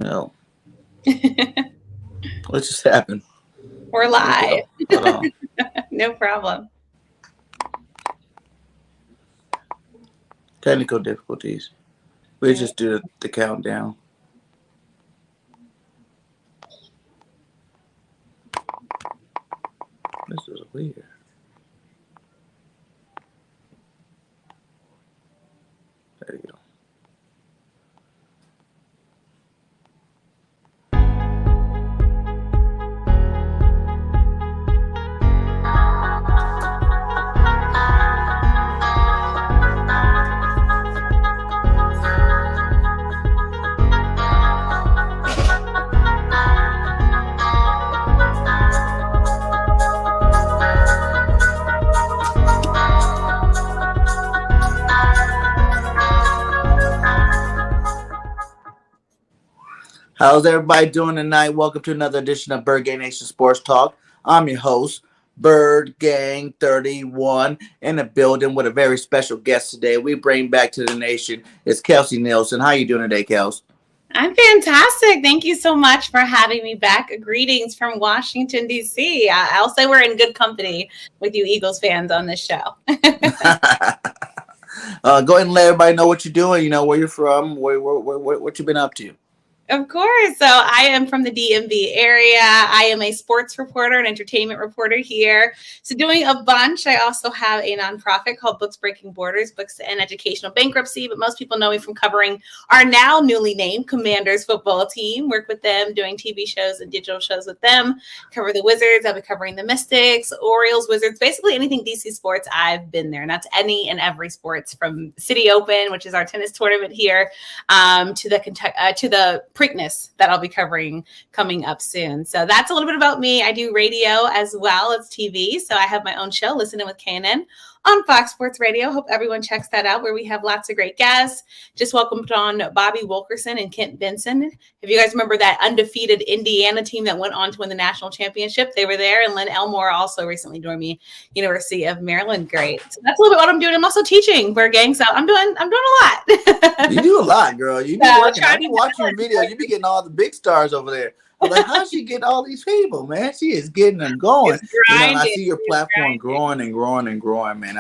No. What just happened? We're live. Hold on. No problem. Technical difficulties. We just do the countdown. This is weird. There you go. How's everybody doing tonight? Welcome to another edition of Bird Gang Nation Sports Talk. I'm your host, Bird Gang 31, in the building with a very special guest today. We bring back to the nation is KELSEY Nielsen. How you doing today, Kels? I'm fantastic. Thank you so much for having me back. Greetings from Washington, D.C. I'll say we're in good company with you Eagles fans on this show. Go ahead and let everybody know what you're doing. You know, where you're from, what you've been up to. Of course. So I am from the DMV area. I am a sports reporter and entertainment reporter here. So doing a bunch. I also have a nonprofit called Books Breaking Borders, Books and Educational Bankruptcy. But most people know me from covering our now newly named Commanders football team. Work with them, doing TV shows and digital shows with them. Cover the Wizards. I've been covering the Mystics, Orioles, Wizards, basically anything DC sports. I've been there. And that's any and every sports, from City Open, which is our tennis tournament here, to the Preakness that I'll be covering coming up soon. So that's a little bit about me. I do radio as well as TV. So I have my own show, Listening with KNN, on Fox Sports Radio. Hope everyone checks that out, where we have lots of great guests. Just welcomed on Bobby Wilkerson and Kent Benson. If you guys remember that undefeated Indiana team that went on to win the national championship, they were there. And Lynn Elmore also recently joined me, University of Maryland. Great. So that's a little bit what I'm doing. I'm also teaching Bird Gang, so I'm doing a lot. You do a lot, girl. You be working. I've been watching your video. You be getting all the big stars over there. I'm like, how's she getting all these people, man? She is getting them going. And I see your platform growing and growing and growing, man.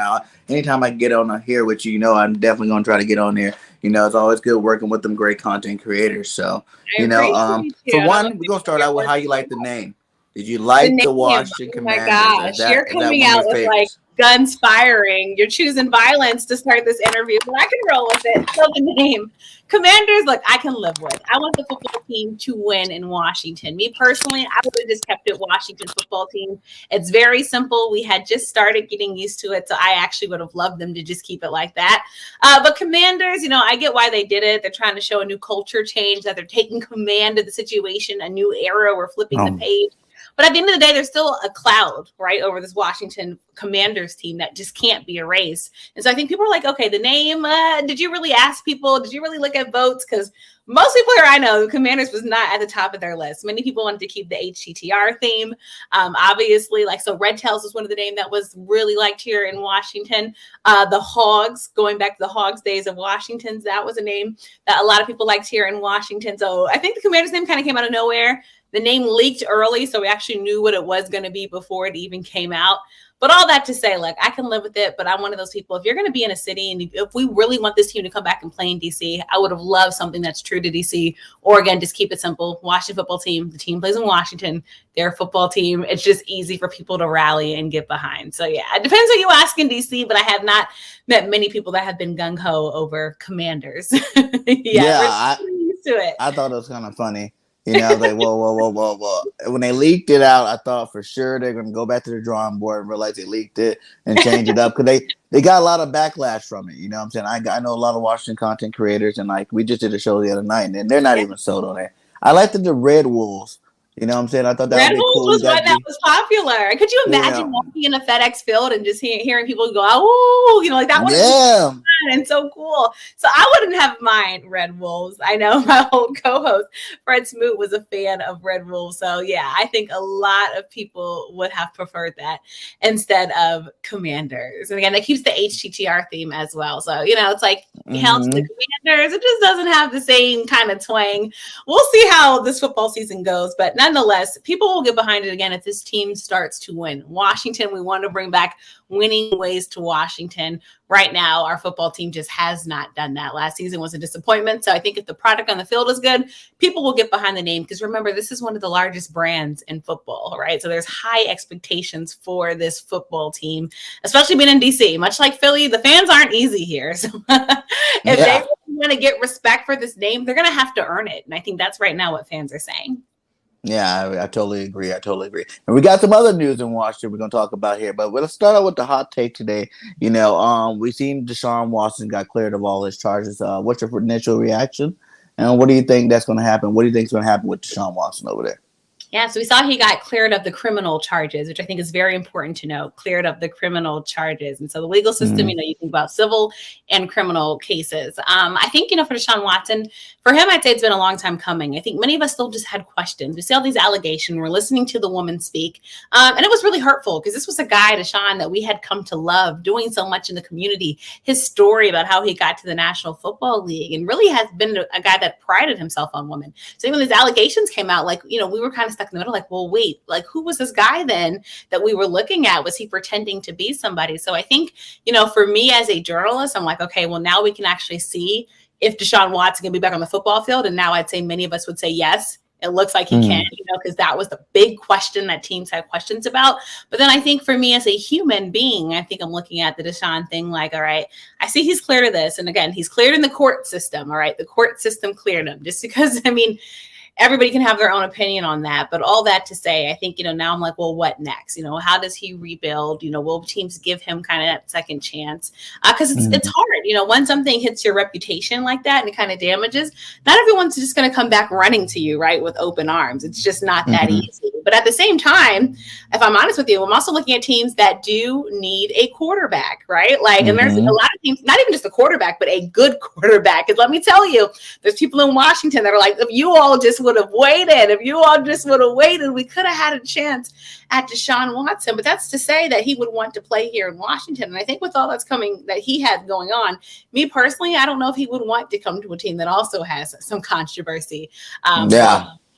Anytime I get on here with you, I'm definitely going to try to get on there. It's always good working with them great content creators. So, for one, we're going to start out with how you like the name. Did you like the Washington Commanders? Oh my gosh, you're coming out with like guns firing. You're choosing violence to start this interview, but I can roll with it. So the name Commanders, look, I can live with. I want the football team to win in Washington. Me personally, I would have just kept it Washington football team. It's very simple. We had just started getting used to it, so I actually would have loved them to just keep it like that. But Commanders, I get why they did it. They're trying to show a new culture change, that they're taking command of the situation, a new era. We're flipping the page. But at the end of the day, there's still a cloud, right, over this Washington Commanders team that just can't be erased. And so I think people are like, okay, the name, did you really ask people? Did you really look at votes? Because most people here I know, the Commanders was not at the top of their list. Many people wanted to keep the HTTR theme. Obviously, so Red Tails was one of the names that was really liked here in Washington. The Hogs, going back to the Hogs days of Washington, that was a name that a lot of people liked here in Washington. So I think the Commanders name kind of came out of nowhere. The name leaked early, so we actually knew what it was going to be before it even came out. But all that to say, I can live with it, but I'm one of those people. If you're going to be in a city, and if we really want this team to come back and play in D.C., I would have loved something that's true to D.C. Or, again, just keep it simple. Washington football team. The team plays in Washington. They're a football team. It's just easy for people to rally and get behind. So, yeah, it depends who you ask in D.C., but I have not met many people that have been gung-ho over Commanders. We're used to it. I thought it was kind of funny. I was like, whoa. When they leaked it out, I thought for sure they're going to go back to the drawing board and realize they leaked it and change it up, because they got a lot of backlash from it. You know what I'm saying? I know a lot of Washington content creators, and we just did a show the other night, and they're not even sold on it. I liked the Red Wolves. You know what I'm saying? I thought that would be cool. Was one that was popular. Could you imagine walking in a FedEx field and just hearing people go, oh, that would have been fun and so cool. So I wouldn't have mind Red Wolves. I know my old co-host, Fred Smoot, was a fan of Red Wolves. So, yeah, I think a lot of people would have preferred that instead of Commanders. And, again, that keeps the HTTR theme as well. So, it's like, hell to the Commanders. It just doesn't have the same kind of twang. We'll see how this football season goes, but nonetheless, people will get behind it again if this team starts to win. Washington, we want to bring back winning ways to Washington. Right now, our football team just has not done that. Last season was a disappointment. So I think if the product on the field is good, people will get behind the name because remember, this is one of the largest brands in football, right? So there's high expectations for this football team, especially being in DC. Much like Philly, the fans aren't easy here. So if they really want to get respect for this name, they're going to have to earn it. And I think that's right now what fans are saying. Yeah, I totally agree. And we got some other news in Washington we're going to talk about here, but let's start out with the hot take today. We seen Deshaun Watson got cleared of all his charges. What's your initial reaction? And what do you think that's going to happen? What do you think is going to happen with Deshaun Watson over there? Yeah, so we saw he got cleared of the criminal charges, which I think is very important to know, cleared of the criminal charges. And so the legal system, you think about civil and criminal cases. I think, for Deshaun Watson, for him, I'd say it's been a long time coming. I think many of us still just had questions. We see all these allegations. We're listening to the woman speak. And it was really hurtful because this was a guy, Deshaun, that we had come to love, doing so much in the community. His story about how he got to the National Football League and really has been a guy that prided himself on women. So when these allegations came out, we were kind of stuck in the middle, well, wait, who was this guy then that we were looking at? Was he pretending to be somebody? So I think, for me as a journalist, I'm like, okay, well, now we can actually see if Deshaun Watson can be back on the football field. And now I'd say many of us would say yes. It looks like he can, because that was the big question that teams had questions about. But then I think for me as a human being, I think I'm looking at the Deshaun thing all right, I see he's cleared of this. And again, he's cleared in the court system. All right, the court system cleared him just because, everybody can have their own opinion on that. But all that to say, I think, now I'm like, well, what next? How does he rebuild? Will teams give him kind of that second chance? Because it's hard. When something hits your reputation like that and it kind of damages, not everyone's just going to come back running to you, right, with open arms. It's just not that easy. But at the same time, if I'm honest with you, I'm also looking at teams that do need a quarterback, right? And there's a lot of teams, not even just a quarterback, but a good quarterback. Because let me tell you, there's people in Washington that are like, if you all just would have waited, we could have had a chance at Deshaun Watson. But that's to say that he would want to play here in Washington. And I think with all that's coming, that he had going on, me personally, I don't know if he would want to come to a team that also has some controversy.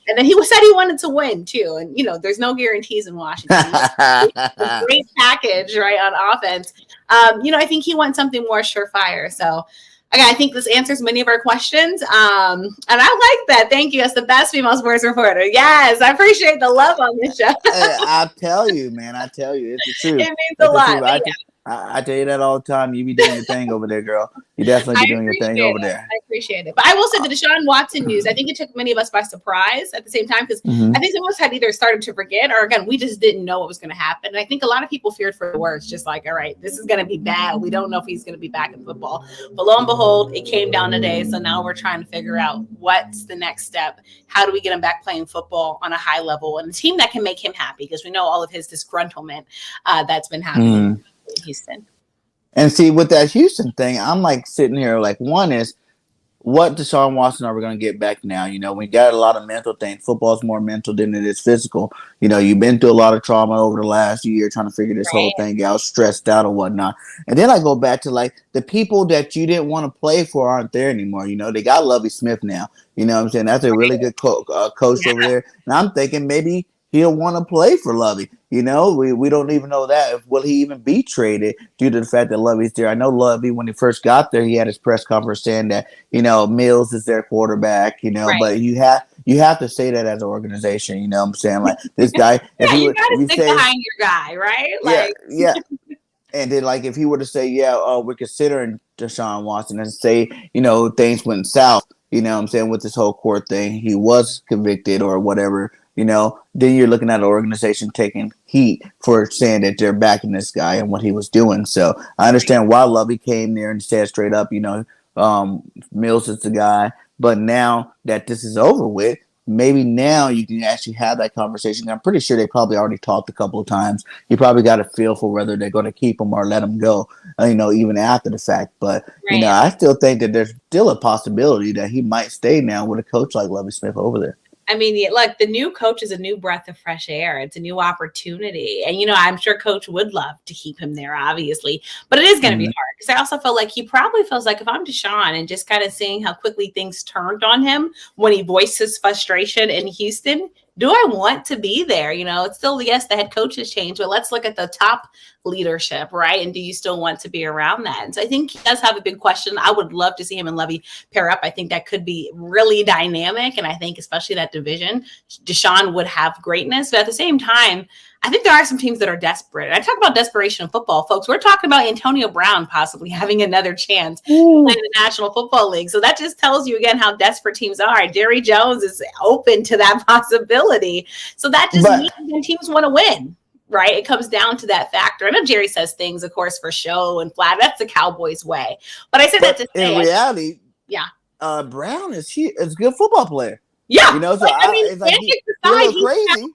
And then he said he wanted to win too. And, there's no guarantees in Washington. A great package, right, on offense. I think he wants something more surefire. So, again, I think this answers many of our questions. And I like that. Thank you. As the best female sports reporter. Yes, I appreciate the love on this show. I tell you, man. It's the truth. It means a lot. I tell you that all the time. You be doing your thing over there, girl. You definitely be doing your thing over there. I appreciate it. But I will say the Deshaun Watson news, I think it took many of us by surprise at the same time because I think some of us had either started to forget or, again, we just didn't know what was going to happen. And I think a lot of people feared for the worst, just all right, this is going to be bad. We don't know if he's going to be back in football. But lo and behold, it came down today. So now we're trying to figure out what's the next step. How do we get him back playing football on a high level and a team that can make him happy? Because we know all of his disgruntlement that's been happening. Houston. And see, with that Houston thing, I'm sitting here one is what Deshaun Watson are we going to get back now? We got a lot of mental things. Football's more mental than it is physical. You've been through a lot of trauma over the last year trying to figure this whole thing out, stressed out or whatnot. And then I go back to the people that you didn't want to play for aren't there anymore. They got Lovie Smith now. You know what I'm saying? That's a really good coach over there. And I'm thinking maybe he'll want to play for Lovie. We don't even know that. Will he even be traded due to the fact that Lovie's there? I know Lovie, when he first got there, he had his press conference saying that, Mills is their quarterback, but you have to say that as an organization, you know what I'm saying? This guy, you got to stick behind your guy, right? Yeah. And then, if he were to say, we're considering Deshaun Watson and say, things went south, you know what I'm saying, with this whole court thing, he was convicted or whatever, then you're looking at an organization taking heat for saying that they're backing this guy and what he was doing. So I understand why Lovie came there and said straight up, Mills is the guy. But now that this is over with, maybe now you can actually have that conversation. I'm pretty sure they probably already talked a couple of times. You probably got a feel for whether they're going to keep him or let him go, even after the fact. But, I still think that there's still a possibility that he might stay now with a coach like Lovie Smith over there. I mean, look, the new coach is a new breath of fresh air. It's a new opportunity. And, I'm sure coach would love to keep him there, obviously. But it is going to be hard because I also feel like he probably feels like if I'm Deshaun and just kind of seeing how quickly things turned on him when he voiced his frustration in Houston, do I want to be there? It's still, yes, the head coach has changed, but let's look at the top leadership, right? And do you still want to be around that? And so I think he does have a big question. I would love to see him and Levy pair up. I think that could be really dynamic. And I think especially that division, Deshaun would have greatness. But at the same time, I think there are some teams that are desperate. I talk about desperation in football, folks. We're talking about Antonio Brown possibly having another chance in the National Football League. So that just tells you again how desperate teams are. Jerry Jones is open to that possibility. So that just means teams want to win. Right? It comes down to that factor. I know Jerry says things, of course, for show and flat. That's the Cowboys way. But I said that to say, in reality, Brown is a good football player. Yeah, so it's like he crazy.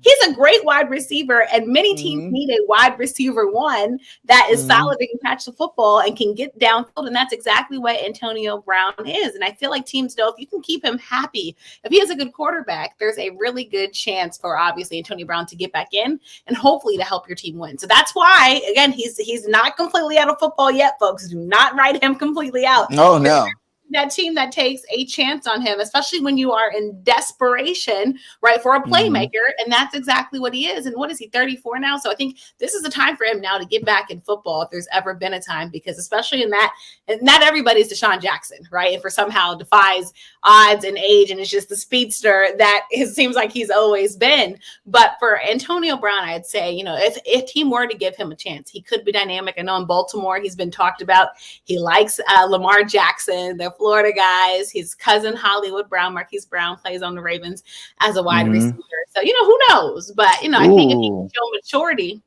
He's a great wide receiver, and many teams need a wide receiver one that is solid and can catch the football and can get downfield, and that's exactly what Antonio Brown is. And I feel like teams know if you can keep him happy, if he has a good quarterback, there's a really good chance for obviously Antonio Brown to get back in and hopefully to help your team win. So that's why, again, he's not completely out of football yet, folks. Do not write him completely out. Oh no. That team that takes a chance on him, especially when you are in desperation, right, for a playmaker. And that's exactly what he is. And what is he, 34 now? So I think this is the time for him now to get back in football if there's ever been a time, because especially in that, and not everybody's Deshaun Jackson, right? If for somehow defies odds and age and it's just the speedster that it seems like he's always been. But for Antonio Brown, I'd say, if team were to give him a chance, he could be dynamic. I know in Baltimore, he's been talked about. He likes Lamar Jackson, the Florida guys. His cousin Hollywood Brown, Marquise Brown, plays on the Ravens as a wide receiver. So, who knows? But, I think if he can show maturity,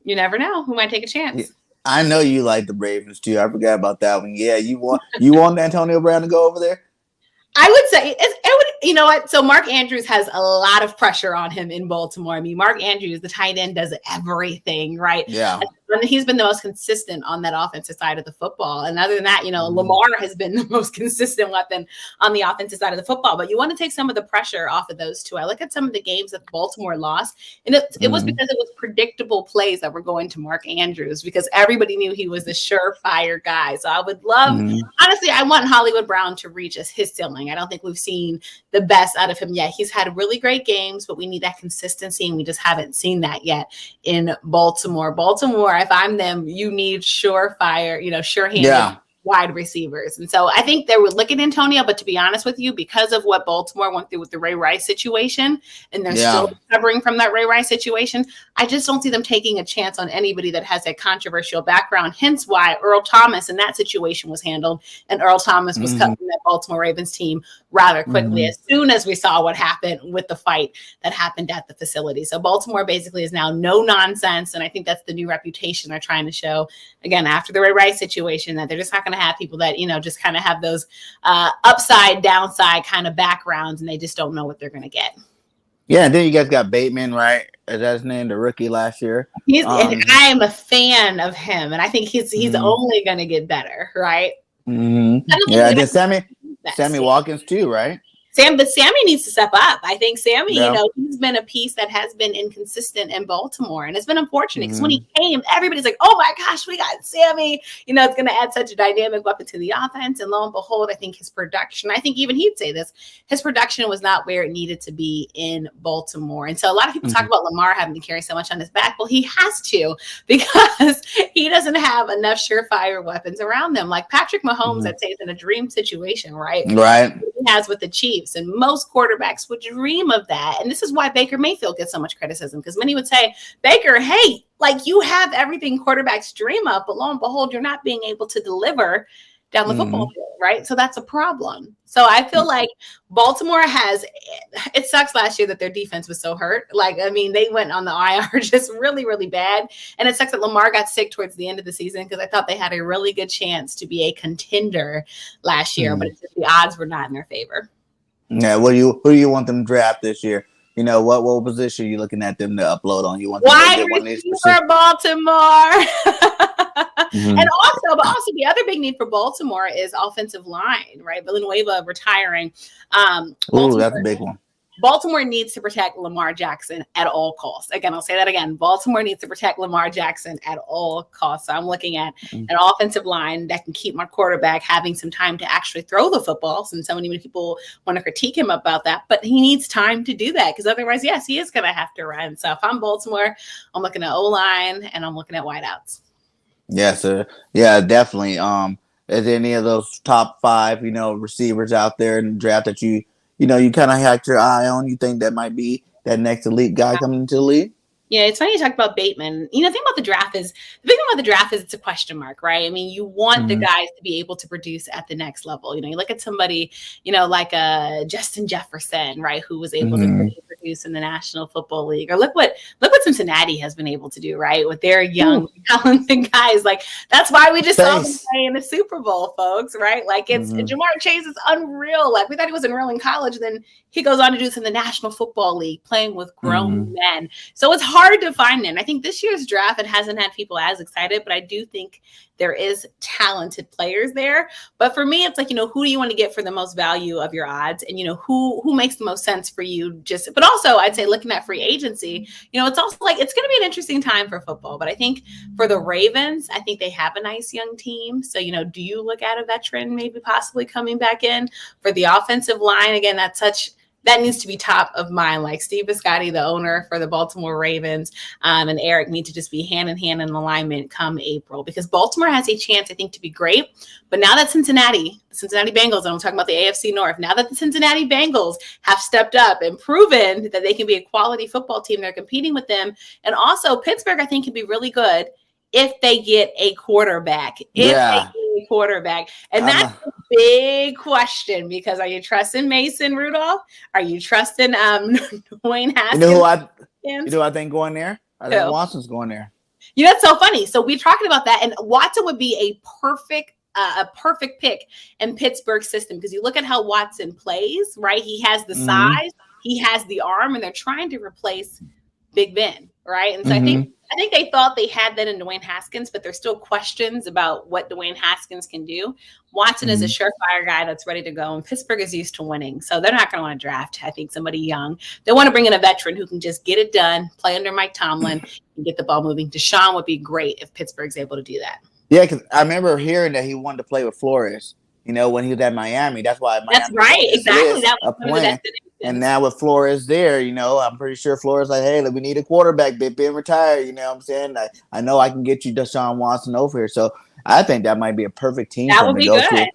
you never know. Who might take a chance? Yeah. I know you like the Ravens, too. I forgot about that one. Yeah, you want Antonio Brown to go over there? I would say it would, you know what? So Mark Andrews has a lot of pressure on him in Baltimore. I mean, Mark Andrews, the tight end, does everything, right? Yeah. And he's been the most consistent on that offensive side of the football. And other than that, Lamar has been the most consistent weapon on the offensive side of the football. But you want to take some of the pressure off of those two. I look at some of the games that Baltimore lost, and it was because it was predictable plays that were going to Mark Andrews because everybody knew he was the surefire guy. So I would love, honestly, I want Hollywood Brown to reach his ceiling. I don't think we've seen the best out of him yet. He's had really great games, but we need that consistency, and we just haven't seen that yet in Baltimore. Baltimore, if I'm them, you need surefire, sure-handed wide receivers. And so I think they would look at Antonio, but to be honest with you, because of what Baltimore went through with the Ray Rice situation, and they're still recovering from that Ray Rice situation, I just don't see them taking a chance on anybody that has a controversial background, hence why Earl Thomas in that situation was handled, and Earl Thomas was cut from that Baltimore Ravens team rather quickly as soon as we saw what happened with the fight that happened at the facility. So Baltimore basically is now no nonsense, and I think that's the new reputation they're trying to show, again, after the Ray Rice situation, that they're just not going to have people that, just kind of have those upside, downside kind of backgrounds, and they just don't know what they're going to get. Yeah, and then you guys got Bateman, right? Is that his name, the rookie last year? I am a fan of him, and I think he's only going to get better, right? Yeah, and then Sammy Watkins too, right? But Sammy needs to step up. I think Sammy, he's been a piece that has been inconsistent in Baltimore. And it's been unfortunate because when he came, everybody's like, oh my gosh, we got Sammy. It's going to add such a dynamic weapon to the offense. And lo and behold, I think his production, I think even he'd say this, his production was not where it needed to be in Baltimore. And so a lot of people talk about Lamar having to carry so much on his back. Well, he has to because he doesn't have enough surefire weapons around them. Like Patrick Mahomes, I'd say, is in a dream situation, right? Right. He has with the Chiefs. And most quarterbacks would dream of that. And this is why Baker Mayfield gets so much criticism, because many would say, Baker, hey, like you have everything quarterbacks dream of, but lo and behold, you're not being able to deliver down the football field, right? So that's a problem. So I feel like Baltimore it sucks last year that their defense was so hurt. They went on the IR just really, really bad. And it sucks that Lamar got sick towards the end of the season because I thought they had a really good chance to be a contender last year, but the odds were not in their favor. Yeah, who do you want them to draft this year? what position are you looking at them to upload on? You want them to Wide get one of these receiver, Baltimore. Mm-hmm. And also the other big need for Baltimore is offensive line, right? Villanueva retiring. Ooh, that's a big one. Baltimore needs to protect Lamar Jackson at all costs. Again, I'll say that again. Baltimore needs to protect Lamar Jackson at all costs. So I'm looking at an offensive line that can keep my quarterback having some time to actually throw the football, since so many people want to critique him about that. But he needs time to do that, because otherwise, yes, he is going to have to run. So if I'm Baltimore, I'm looking at O-line and I'm looking at wideouts. Yes, sir. Yeah, definitely. Is there any of those top 5, receivers out there in the draft that you kind of had your eye on? You think that might be that next elite guy coming into the league? Yeah, it's funny you talk about Bateman. The thing about the draft is it's a question mark, right? I mean, you want the guys to be able to produce at the next level. You look at somebody, like a Justin Jefferson, right, who was able to produce in the National Football League. Or look what Cincinnati has been able to do, right, with their young, talented guys. Like, that's why we just saw them play in the Super Bowl, folks, right? Like, it's Jamar Chase is unreal. Like, we thought he was unreal in college, then he goes on to do this in the National Football League, playing with grown men. So it's hard to find him. I think this year's draft, it hasn't had people as excited, but I do think there is talented players there. But for me, it's like, who do you want to get for the most value of your odds? And, who makes the most sense for you? But also I'd say looking at free agency, it's also like, it's going to be an interesting time for football. But I think for the Ravens, I think they have a nice young team. So, do you look at a veteran maybe possibly coming back in for the offensive line? Again, that needs to be top of mind. Like Steve Biscotti, the owner for the Baltimore Ravens, and Eric need to just be hand in hand in alignment come April, because Baltimore has a chance, I think, to be great. But now that the Cincinnati Bengals, and I'm talking about the AFC North, now that the Cincinnati Bengals have stepped up and proven that they can be a quality football team, they're competing with them. And also Pittsburgh, I think, can be really good if they get a quarterback. And that's a big question, because are you trusting Mason Rudolph? Are you trusting Dwayne Haskins? You know I think going there? I think Watson's going there. That's so funny. So we're talking about that, and Watson would be a perfect pick in Pittsburgh's system, because you look at how Watson plays, right? He has the size, he has the arm, and they're trying to replace Big Ben, right? And so I think they thought they had that in Dwayne Haskins, but there's still questions about what Dwayne Haskins can do. Watson is a surefire guy that's ready to go, and Pittsburgh is used to winning. So they're not going to want to draft, I think, somebody young. They want to bring in a veteran who can just get it done, play under Mike Tomlin, and get the ball moving. Deshaun would be great if Pittsburgh's able to do that. Yeah, because I remember hearing that he wanted to play with Flores, when he was at Miami. That's why Miami. That's right. Exactly. That was a plan. And now with Flores there, I'm pretty sure Flores like, hey, we need a quarterback. Big Ben retired. You know what I'm saying? I know I can get you Deshaun Watson over here. So I think that might be a perfect team. That would be good.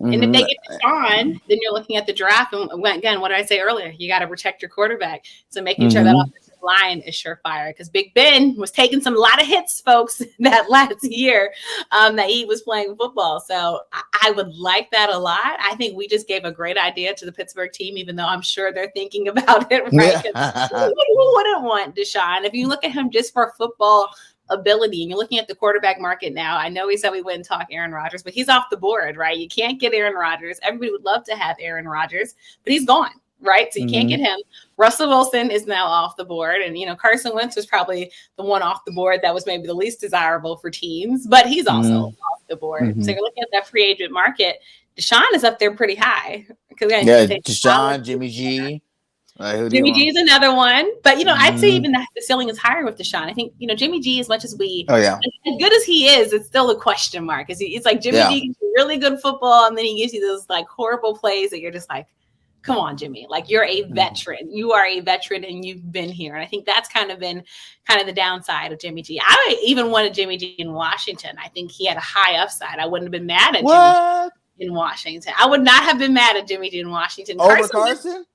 And if they get Deshaun, then you're looking at the draft. And again, what did I say earlier? You got to protect your quarterback. So making sure that offensive line is surefire, because Big Ben was taking a lot of hits, folks, that last year that he was playing football. So I would like that a lot. I think we just gave a great idea to the Pittsburgh team, even though I'm sure they're thinking about it, right? Yeah. Who wouldn't want Deshaun? If you look at him just for football ability, and you're looking at the quarterback market now, I know we said we wouldn't talk Aaron Rodgers, but he's off the board, right? You can't get Aaron Rodgers. Everybody would love to have Aaron Rodgers, but he's gone, right? So you can't get him. Russell Wilson is now off the board, and Carson Wentz was probably the one off the board that was maybe the least desirable for teams, but he's also off the board. So you're looking at that free agent market. Deshaun is up there pretty high. Deshaun, Jimmy G. Jimmy G is another one, but I'd say even the ceiling is higher with Deshaun. I think Jimmy G, as much as as good as he is, it's still a question mark. It's like Jimmy G gives you really good football, and then he gives you those like horrible plays that you're just like, come on, Jimmy, like you're a veteran. You are a veteran, and you've been here. And I think that's kind of been the downside of Jimmy G. I even wanted Jimmy G in Washington. I think he had a high upside. I wouldn't have been mad at Jimmy G in Washington. I would not have been mad at Jimmy G in Washington. Over Carson?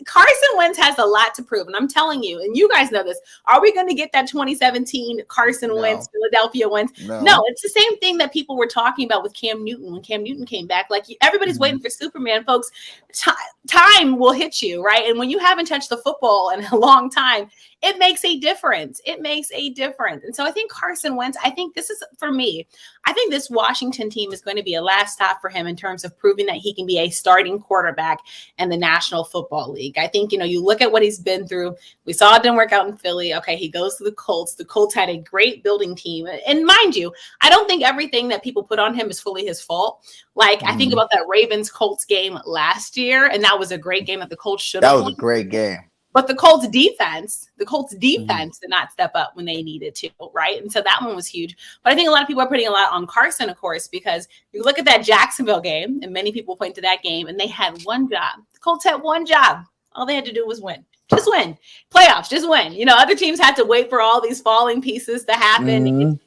Carson Wentz has a lot to prove, and I'm telling you, and you guys know this. Are we going to get that 2017 Carson Wentz, Philadelphia Wentz? No, it's the same thing that people were talking about with Cam Newton when Cam Newton came back. Like everybody's waiting for Superman, folks. Time will hit you, right? And when you haven't touched the football in a long time, it makes a difference. It makes a difference. And so I think Carson Wentz, I think this is, for me, I think this Washington team is going to be a last stop for him in terms of proving that he can be a starting quarterback in the National Football Football League. I think, you look at what he's been through. We saw it didn't work out in Philly. Okay, he goes to the Colts. The Colts had a great building team. And mind you, I don't think everything that people put on him is fully his fault. Like, I think about that Ravens-Colts game last year, and that was a great game that the Colts should have won. That was a great game. But the Colts defense did not step up when they needed to, right? And so that one was huge. But I think a lot of people are putting a lot on Carson, of course, because you look at that Jacksonville game, and many people point to that game, and they had one job. The Colts had one job. All they had to do was win. Just win. Playoffs, just win. Other teams had to wait for all these falling pieces to happen.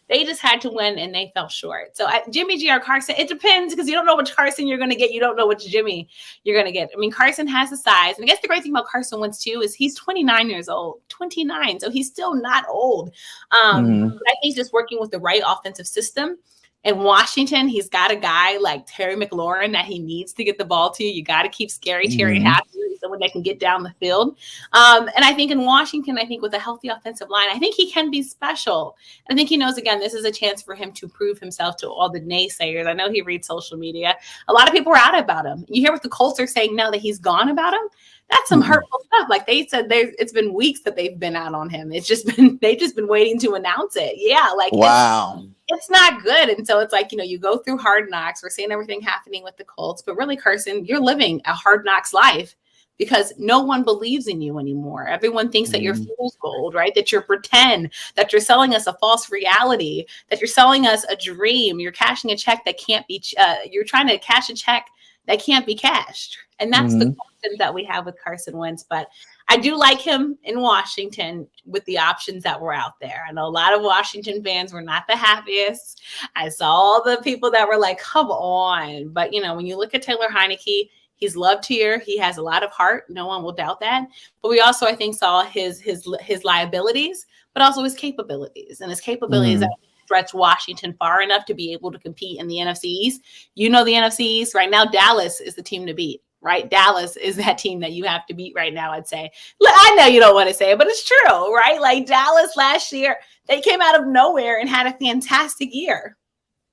They just had to win, and they fell short. So Jimmy G or Carson, it depends, because you don't know which Carson you're going to get. You don't know which Jimmy you're going to get. I mean, Carson has the size. And I guess the great thing about Carson Wentz, too, is he's 29 years old. 29. So he's still not old. But I think just working with the right offensive system. In Washington, he's got a guy like Terry McLaurin that he needs to get the ball to. You got to keep Scary Terry happy, someone that can get down the field. And I think in Washington, I think with a healthy offensive line, I think he can be special. I think he knows, again, this is a chance for him to prove himself to all the naysayers. I know he reads social media. A lot of people are out about him. You hear what the Colts are saying now that he's gone about him. That's some hurtful stuff. Like they said, it's been weeks that they've been out on him. They've just been waiting to announce it. Yeah, like wow. It's not good. And so it's like, you go through hard knocks. We're seeing everything happening with the Colts, but really, Carson, you're living a hard knocks life because no one believes in you anymore. Everyone thinks that you're fool's gold, right? That you're pretend, that you're selling us a false reality, that you're selling us a dream. You're cashing a check that can't be, you're trying to cash a check that can't be cashed. And that's the question that we have with Carson Wentz. But I do like him in Washington with the options that were out there. I know a lot of Washington fans were not the happiest. I saw all the people that were like, come on. But, when you look at Taylor Heineke, he's loved here. He has a lot of heart. No one will doubt that. But we also, I think, saw his liabilities, but also his capabilities. And his capabilities that stretch Washington far enough to be able to compete in the NFC East. The NFC East right now, Dallas is the team to beat. Right? Dallas is that team that you have to beat right now, I'd say. I know you don't want to say it, but it's true, right? Like Dallas last year, they came out of nowhere and had a fantastic year.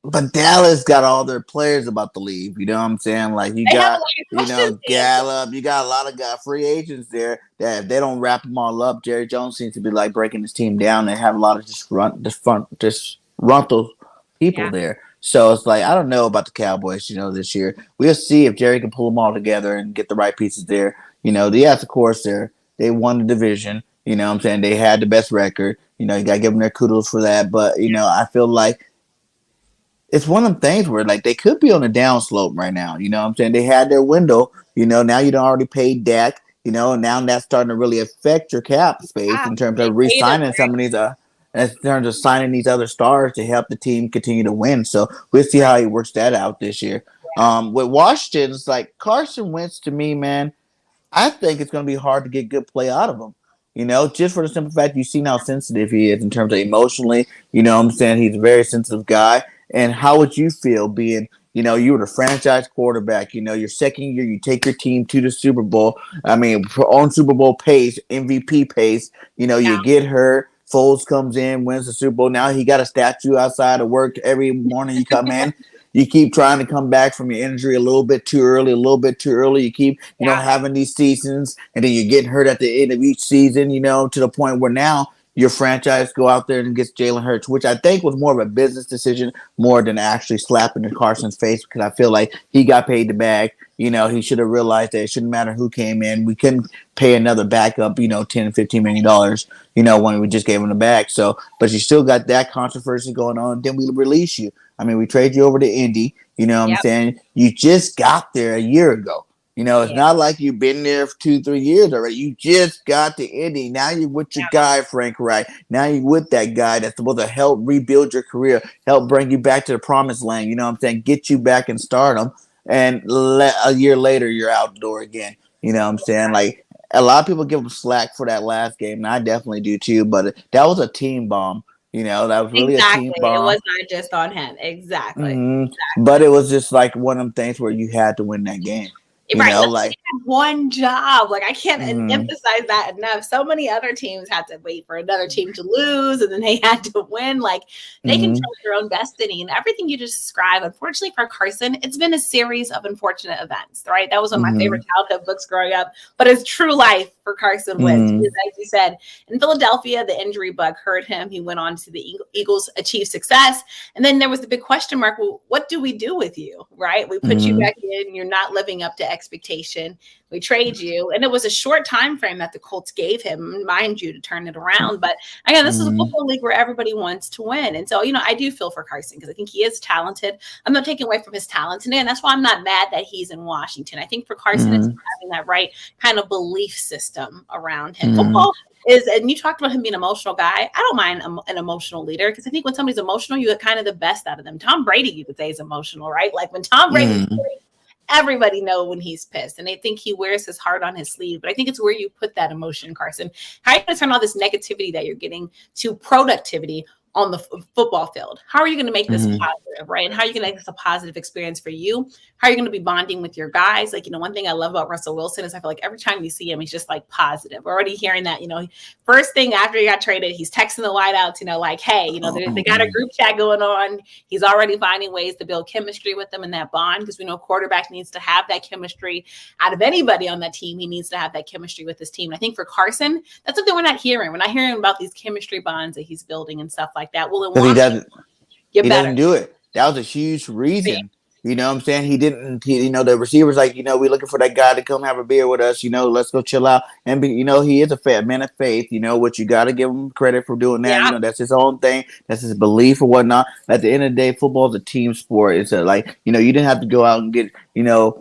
But Dallas got all their players about to leave. You know what I'm saying? Like you got, Gallup. You got a lot of free agents there that if they don't wrap them all up, Jerry Jones seems to be like breaking his team down. They have a lot of disgruntled people there. So it's like, I don't know about the Cowboys, this year. We'll see if Jerry can pull them all together and get the right pieces there. Yes, of course, they won the division. You know what I'm saying? They had the best record. You got to give them their kudos for that. But, I feel like it's one of them things where, like, they could be on a downslope right now. You know what I'm saying? They had their window. Now you done already paid Dak. Now that's starting to really affect your cap space in terms of re-signing some of these in terms of signing these other stars to help the team continue to win. So we'll see how he works that out this year. With Washington, it's like Carson Wentz, to me, man, I think it's going to be hard to get good play out of him. Just for the simple fact you've seen how sensitive he is in terms of emotionally. You know what I'm saying? He's a very sensitive guy. And how would you feel being, you were the franchise quarterback, your second year, you take your team to the Super Bowl. I mean, on Super Bowl pace, MVP pace, you get hurt. Foles comes in, wins the Super Bowl. Now he got a statue outside of work every morning you come in. You keep trying to come back from your injury a little bit too early. You keep, having these seasons, and then you're getting hurt at the end of each season, to the point where now your franchise go out there and gets Jalen Hurts, which I think was more of a business decision more than actually slapping in Carson's face, because I feel like he got paid the bag. He should have realized that it shouldn't matter who came in. We couldn't pay another backup, $10, $15 million, when we just gave him the bag. So, but you still got that controversy going on. Then we release you. I mean, we trade you over to Indy. You know what I'm saying? You just got there a year ago. It's not like you've been there for 2-3 years already. You just got to Indy. Now you're with your guy, Frank Wright. Now you're with that guy that's supposed to help rebuild your career, help bring you back to the promised land. You know what I'm saying? Get you back in stardom. And a year later, you're out the door again. You know what I'm saying? Like, a lot of people give him slack for that last game, and I definitely do too. But that was a team bomb. That was really a team bomb. It was not just on him. Exactly. But it was just like one of them things where you had to win that game. Right. Like one job. Like I can't emphasize that enough. So many other teams had to wait for another team to lose and then they had to win. Like they control their own destiny, and everything you just described. Unfortunately for Carson, it's been a series of unfortunate events, right? That was one of my favorite childhood books growing up, but it's true life for Carson Wentz. Because as you said, in Philadelphia, the injury bug hurt him. He went on to the Eagles, achieved success. And then there was the big question mark. Well, what do we do with you, right? We put you back in. You're not living up to expectation. We trade you. And it was a short time frame that the Colts gave him, mind you, to turn it around. But again, this is a football league where everybody wants to win. And so, I do feel for Carson because I think he is talented. I'm not taking away from his talent today. And that's why I'm not mad that he's in Washington. I think for Carson, it's having that right kind of belief system around him. Football is, and you talked about him being an emotional guy. I don't mind an emotional leader because I think when somebody's emotional, you get kind of the best out of them. Tom Brady, you could say, is emotional, right? Like when Tom Brady, everybody knows when he's pissed, and they think he wears his heart on his sleeve. But I think it's where you put that emotion, Carson. How are you going to turn all this negativity that you're getting to productivity on the football field? How are you going to make this positive, right? And how are you going to make this a positive experience for you? How are you going to be bonding with your guys? Like, one thing I love about Russell Wilson is I feel like every time you see him, he's just like positive. We're already hearing that, first thing after he got traded, he's texting the wideouts, like, hey, they got a group chat going on. He's already finding ways to build chemistry with them and that bond, because we know quarterback needs to have that chemistry. Out of anybody on that team, he needs to have that chemistry with his team. And I think for Carson, that's something we're not hearing. We're not hearing about these chemistry bonds that he's building and stuff like that. Well, he doesn't do it. That was a huge reason. You know what I'm saying? He didn't, the receivers like, we're looking for that guy to come have a beer with us, let's go chill out. And, he is a man of faith, which you got to give him credit for doing that. That's his own thing. That's his belief or whatnot. At the end of the day, football is a team sport. It's you didn't have to go out and get,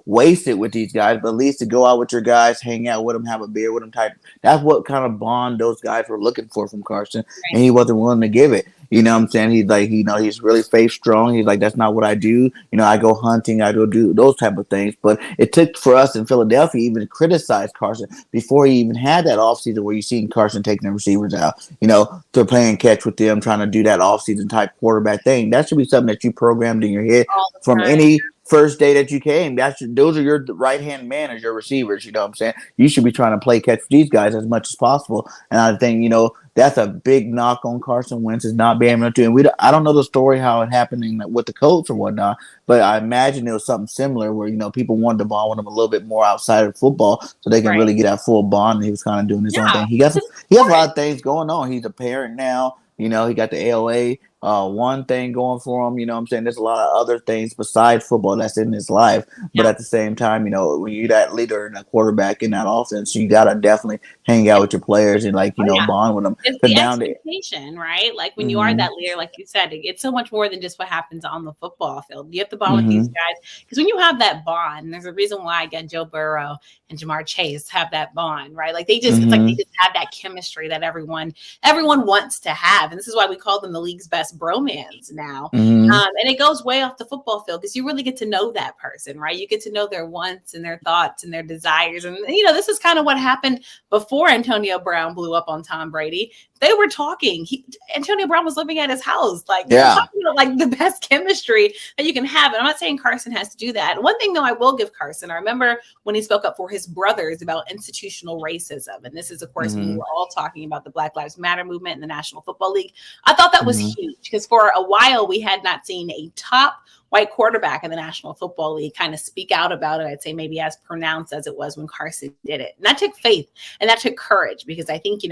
wasted with these guys, but at least to go out with your guys, hang out with them, have a beer with them type. That's what kind of bond those guys were looking for from Carson. And he wasn't willing to give it. You know what I'm saying? He's like, he's really faith strong. He's like, that's not what I do. I go hunting, I go do those type of things. But it took for us in Philadelphia even to criticize Carson before he even had that offseason where you seen Carson taking the receivers out, to playing catch with them, trying to do that offseason type quarterback thing. That should be something that you programmed in your head from any first day that you came. Those are your right-hand man as your receivers. You know what I'm saying? You should be trying to play catch with these guys as much as possible. And I think, that's a big knock on Carson Wentz is not being able to. And I don't know the story how it happened with the Colts or whatnot, but I imagine it was something similar where people wanted to bond with him a little bit more outside of football so they can really get that full bond. And he was kind of doing his own thing. He has a lot of things going on. He's a parent now. He got the ALA one thing going for him. I'm saying? There's a lot of other things besides football that's in his life. But at the same time, when you're that leader and that quarterback in that offense, you got to definitely hang out with your players and bond with them. It's the expectation, right? Like when you are that leader, like you said, it's so much more than just what happens on the football field. You have to bond with these guys, because when you have that bond, there's a reason why, again, Joe Burrow and Jamar Chase have that bond, right? Like they just, it's like they just have that chemistry that everyone wants to have. And this is why we call them the league's best bromance now. And it goes way off the football field because you really get to know that person, right? You get to know their wants and their thoughts and their desires. And, this is kind of what happened before Antonio Brown blew up on Tom Brady. They were talking. Antonio Brown was living at his house. Like, talking about, like, the best chemistry that you can have. And I'm not saying Carson has to do that. One thing, though, I will give Carson, I remember when he spoke up for his brothers about institutional racism. And this is, of course, when we were all talking about the Black Lives Matter movement in the National Football League. I thought that was huge because for a while we had not seen a top white quarterback in the National Football League kind of speak out about it. I'd say maybe as pronounced as it was when Carson did it. And that took faith and that took courage because I think,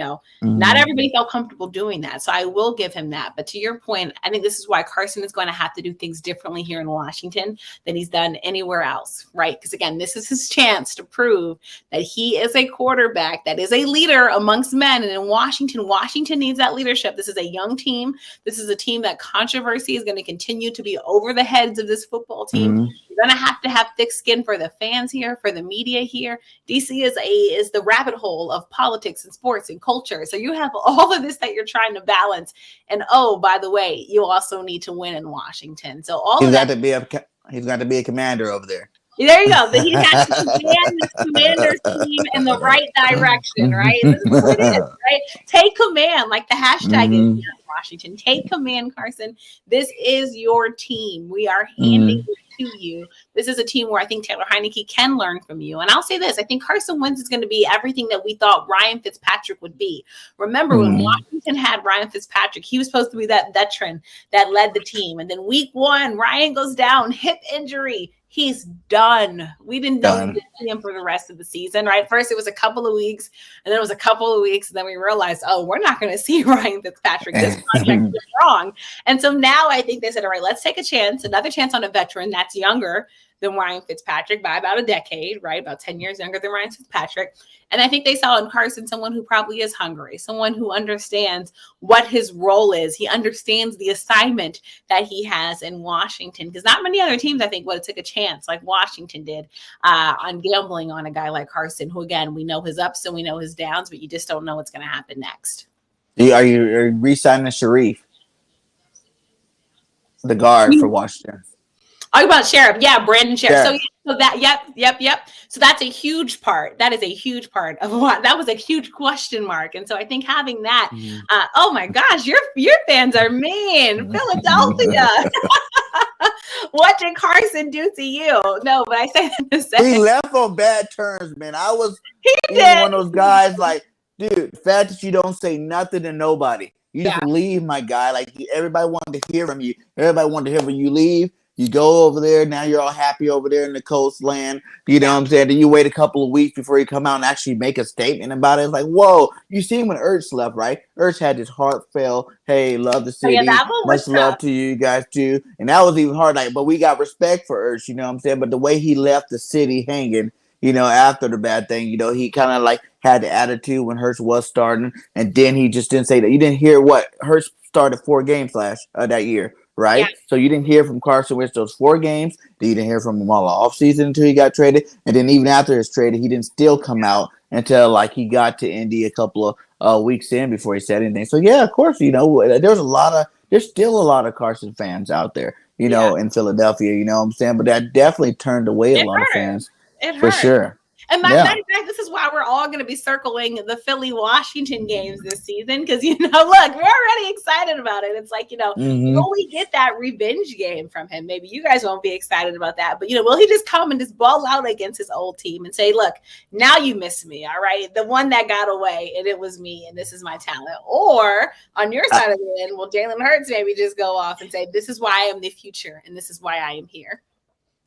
not everybody felt comfortable doing that. So I will give him that. But to your point, I think this is why Carson is going to have to do things differently here in Washington than he's done anywhere else, right? Because again, this is his chance to prove that he is a quarterback that is a leader amongst men. And in Washington needs that leadership. This is a young team. This is a team that controversy is going to continue to be over the head of this football team. You're going to have thick skin for the fans here, for the media here. DC is the rabbit hole of politics and sports and culture. So you have all of this that you're trying to balance. And by the way, you also need to win in Washington. So he's got to be a commander over there. There you go. He has to command this Commanders team in the right direction, right? This is what it is, right? Take command, like the hashtag is in Washington. Take command, Carson. This is your team. We are handing you to you. This is a team where I think Taylor Heineke can learn from you. And I'll say this, I think Carson Wentz is going to be everything that we thought Ryan Fitzpatrick would be. Remember when Washington had Ryan Fitzpatrick, he was supposed to be that veteran that led the team. And then week 1, Ryan goes down, hip injury. He's done. We didn't know we would see him for the rest of the season, right? First, it was a couple of weeks, and then it was a couple of weeks, and then we realized, oh, we're not going to see Ryan Fitzpatrick. This contract is wrong. And so now I think they said, all right, let's take a chance, another chance on a veteran that's younger than Ryan Fitzpatrick by about a decade, right? About 10 years younger than Ryan Fitzpatrick. And I think they saw in Carson someone who probably is hungry, someone who understands what his role is. He understands the assignment that he has in Washington, because not many other teams, I think, would have took a chance like Washington did on gambling on a guy like Carson, who, again, we know his ups and we know his downs, but you just don't know what's going to happen next. Are you re-signing Sharif, the guard for Washington? Oh, about Sheriff. Yeah, Brandon Sheriff. So that, yep. So that's a huge part. That is a huge part of what, that was a huge question mark. And so I think having that, oh my gosh, your fans are mean. Philadelphia. What did Carson do to you? No, but I say that to say. He left on bad terms, man. He did. One of those guys like, dude, the fact that you don't say nothing to nobody. You just leave, my guy. Like, everybody wanted to hear from you. Everybody wanted to hear when you leave. You go over there. Now you're all happy over there in the coastland. You know what I'm saying? Then you wait a couple of weeks before you come out and actually make a statement about it. It's like, whoa. You see when Ertz left, right? Ertz had this heartfelt, hey, love the city. Much love to you guys too. And that was even hard. Like, but we got respect for Ertz, you know what I'm saying? But the way he left the city hanging, you know, after the bad thing, you know, he kind of like had the attitude when Hurts was starting. And then he just didn't say that. You didn't hear what Hurts started 4 games that year. Right? Yeah. So you didn't hear from Carson Wentz those 4 games. You didn't hear from him all off season until he got traded. And then even after his trade, he didn't still come out until like he got to Indy a couple of weeks in before he said anything. So yeah, of course, you know, there's still a lot of Carson fans out there, you know, in Philadelphia, you know what I'm saying? But that definitely turned away a lot of fans. For sure. And matter of fact, this is why we're all going to be circling the Philly-Washington games this season, because, you know, look, we're already excited about it. It's like, you know, will we get that revenge game from him? Maybe you guys won't be excited about that, but, you know, will he just come and just ball out against his old team and say, look, now you miss me, all right? The one that got away, and it was me, and this is my talent. Or on your side of the end, will Jalen Hurts maybe just go off and say, this is why I am the future, and this is why I am here?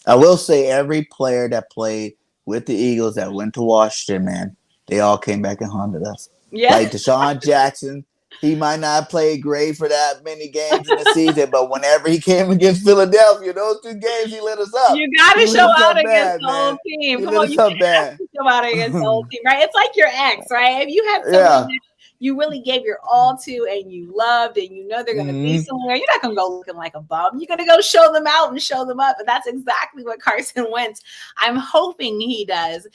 I will say every player that played with the Eagles that went to Washington, man, they all came back and haunted us. Yeah. Like Deshaun Jackson, he might not play great for that many games in the season, but whenever he came against Philadelphia, those 2 games, he lit us up. You got to show out against the whole team. Come on, you have to show out against the whole team, right? It's like your ex, right? If you have someone that you really gave your all to and you loved and you know they're going to be somewhere, you're not going to go looking like a bum. You're going to go show them out and show them up. And that's exactly what Carson Wentz, I'm hoping he does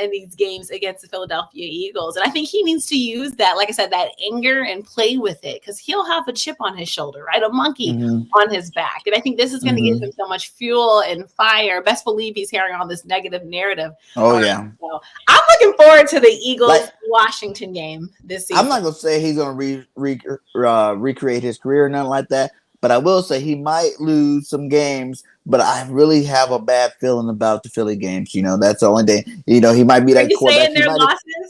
in these games against the Philadelphia Eagles. And I think he needs to use that, like I said, that anger and play with it, because he'll have a chip on his shoulder, right? A monkey on his back. And I think this is going to give him so much fuel and fire. Best believe he's hearing all this negative narrative. Oh, yeah. So I'm looking forward to the Eagles-Washington game this season. I'm not gonna say he's gonna recreate his career or nothing like that, but I will say he might lose some games. But I really have a bad feeling about the Philly games. You know, that's the only thing. You know, he might be that quarterback.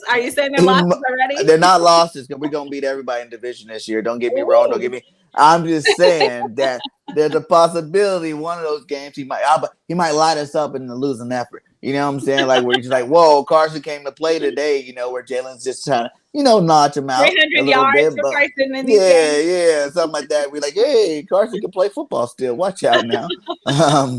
Are you saying they're losses already? They're not losses, because we're gonna beat everybody in division this year. Don't get me wrong. I'm just saying that there's a possibility one of those games he might light us up in the losing effort. You know what I'm saying? Like, where you're just like, whoa, Carson came to play today, you know, where Jalen's just trying to, you know, notch him out 300 yards for Carson in these games. Something like that. We're like, hey, Carson can play football still. Watch out now.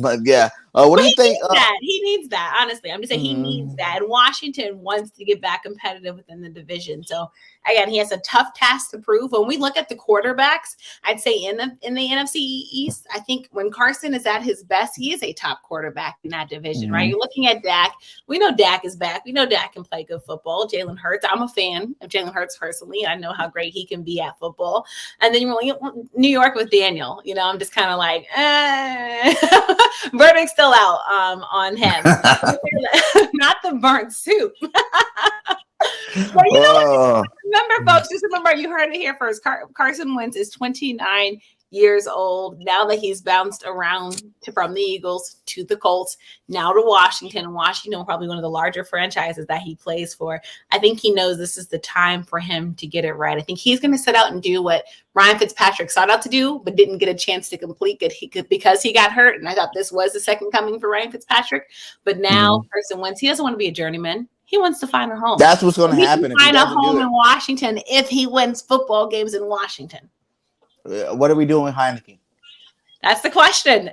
But yeah. What do you think? He needs that. Honestly, I'm just saying he needs that. And Washington wants to get back competitive within the division. So again, he has a tough task to prove. When we look at the quarterbacks, I'd say in the NFC East, I think when Carson is at his best, he is a top quarterback in that division, right? You're looking at Dak. We know Dak is back. We know Dak can play good football. Jalen Hurts. I'm a fan of Jalen Hurts personally. I know how great he can be at football. And then you're New York with Daniel. You know, I'm just kind of like, verdict's still out on him. Not the burnt soup. Well, you know what? Remember, folks, just remember, you heard it here first. Carson Wentz is 29 years old. Now that he's bounced around from the Eagles to the Colts, now to Washington. Washington, probably one of the larger franchises that he plays for. I think he knows this is the time for him to get it right. I think he's going to set out and do what Ryan Fitzpatrick sought out to do, but didn't get a chance to complete it because he got hurt. And I thought this was the second coming for Ryan Fitzpatrick. But now Carson Wentz, he doesn't want to be a journeyman. He wants to find a home. That's what's going to happen. He can find a home in Washington if he wins football games in Washington. What are we doing with Heineke? That's the question.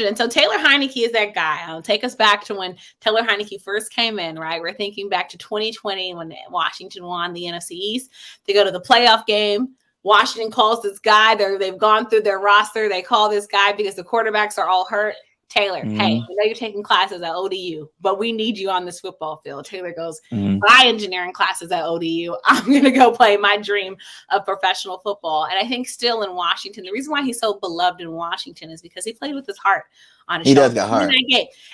And so Taylor Heineke is that guy. I'll take us back to when Taylor Heineke first came in, right? We're thinking back to 2020 when Washington won the NFC East. They go to the playoff game. Washington calls this guy. They've gone through their roster. They call this guy because the quarterbacks are all hurt. Taylor, hey, I know you're taking classes at ODU, but we need you on this football field. Taylor goes, my engineering classes at ODU. I'm going to go play my dream of professional football. And I think still in Washington, the reason why he's so beloved in Washington is because he played with his heart on his shoulder. He does got heart.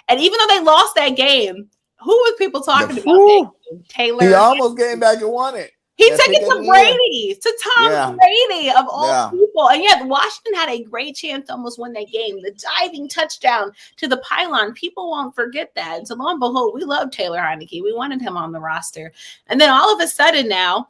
And even though they lost that game, who was people talking about? Taylor. He almost came back and won it. He took it to Brady, to Tom Brady of all people. And yet Washington had a great chance to almost win that game. The diving touchdown to the pylon. People won't forget that. And so lo and behold, we love Taylor Heineke. We wanted him on the roster. And then all of a sudden now,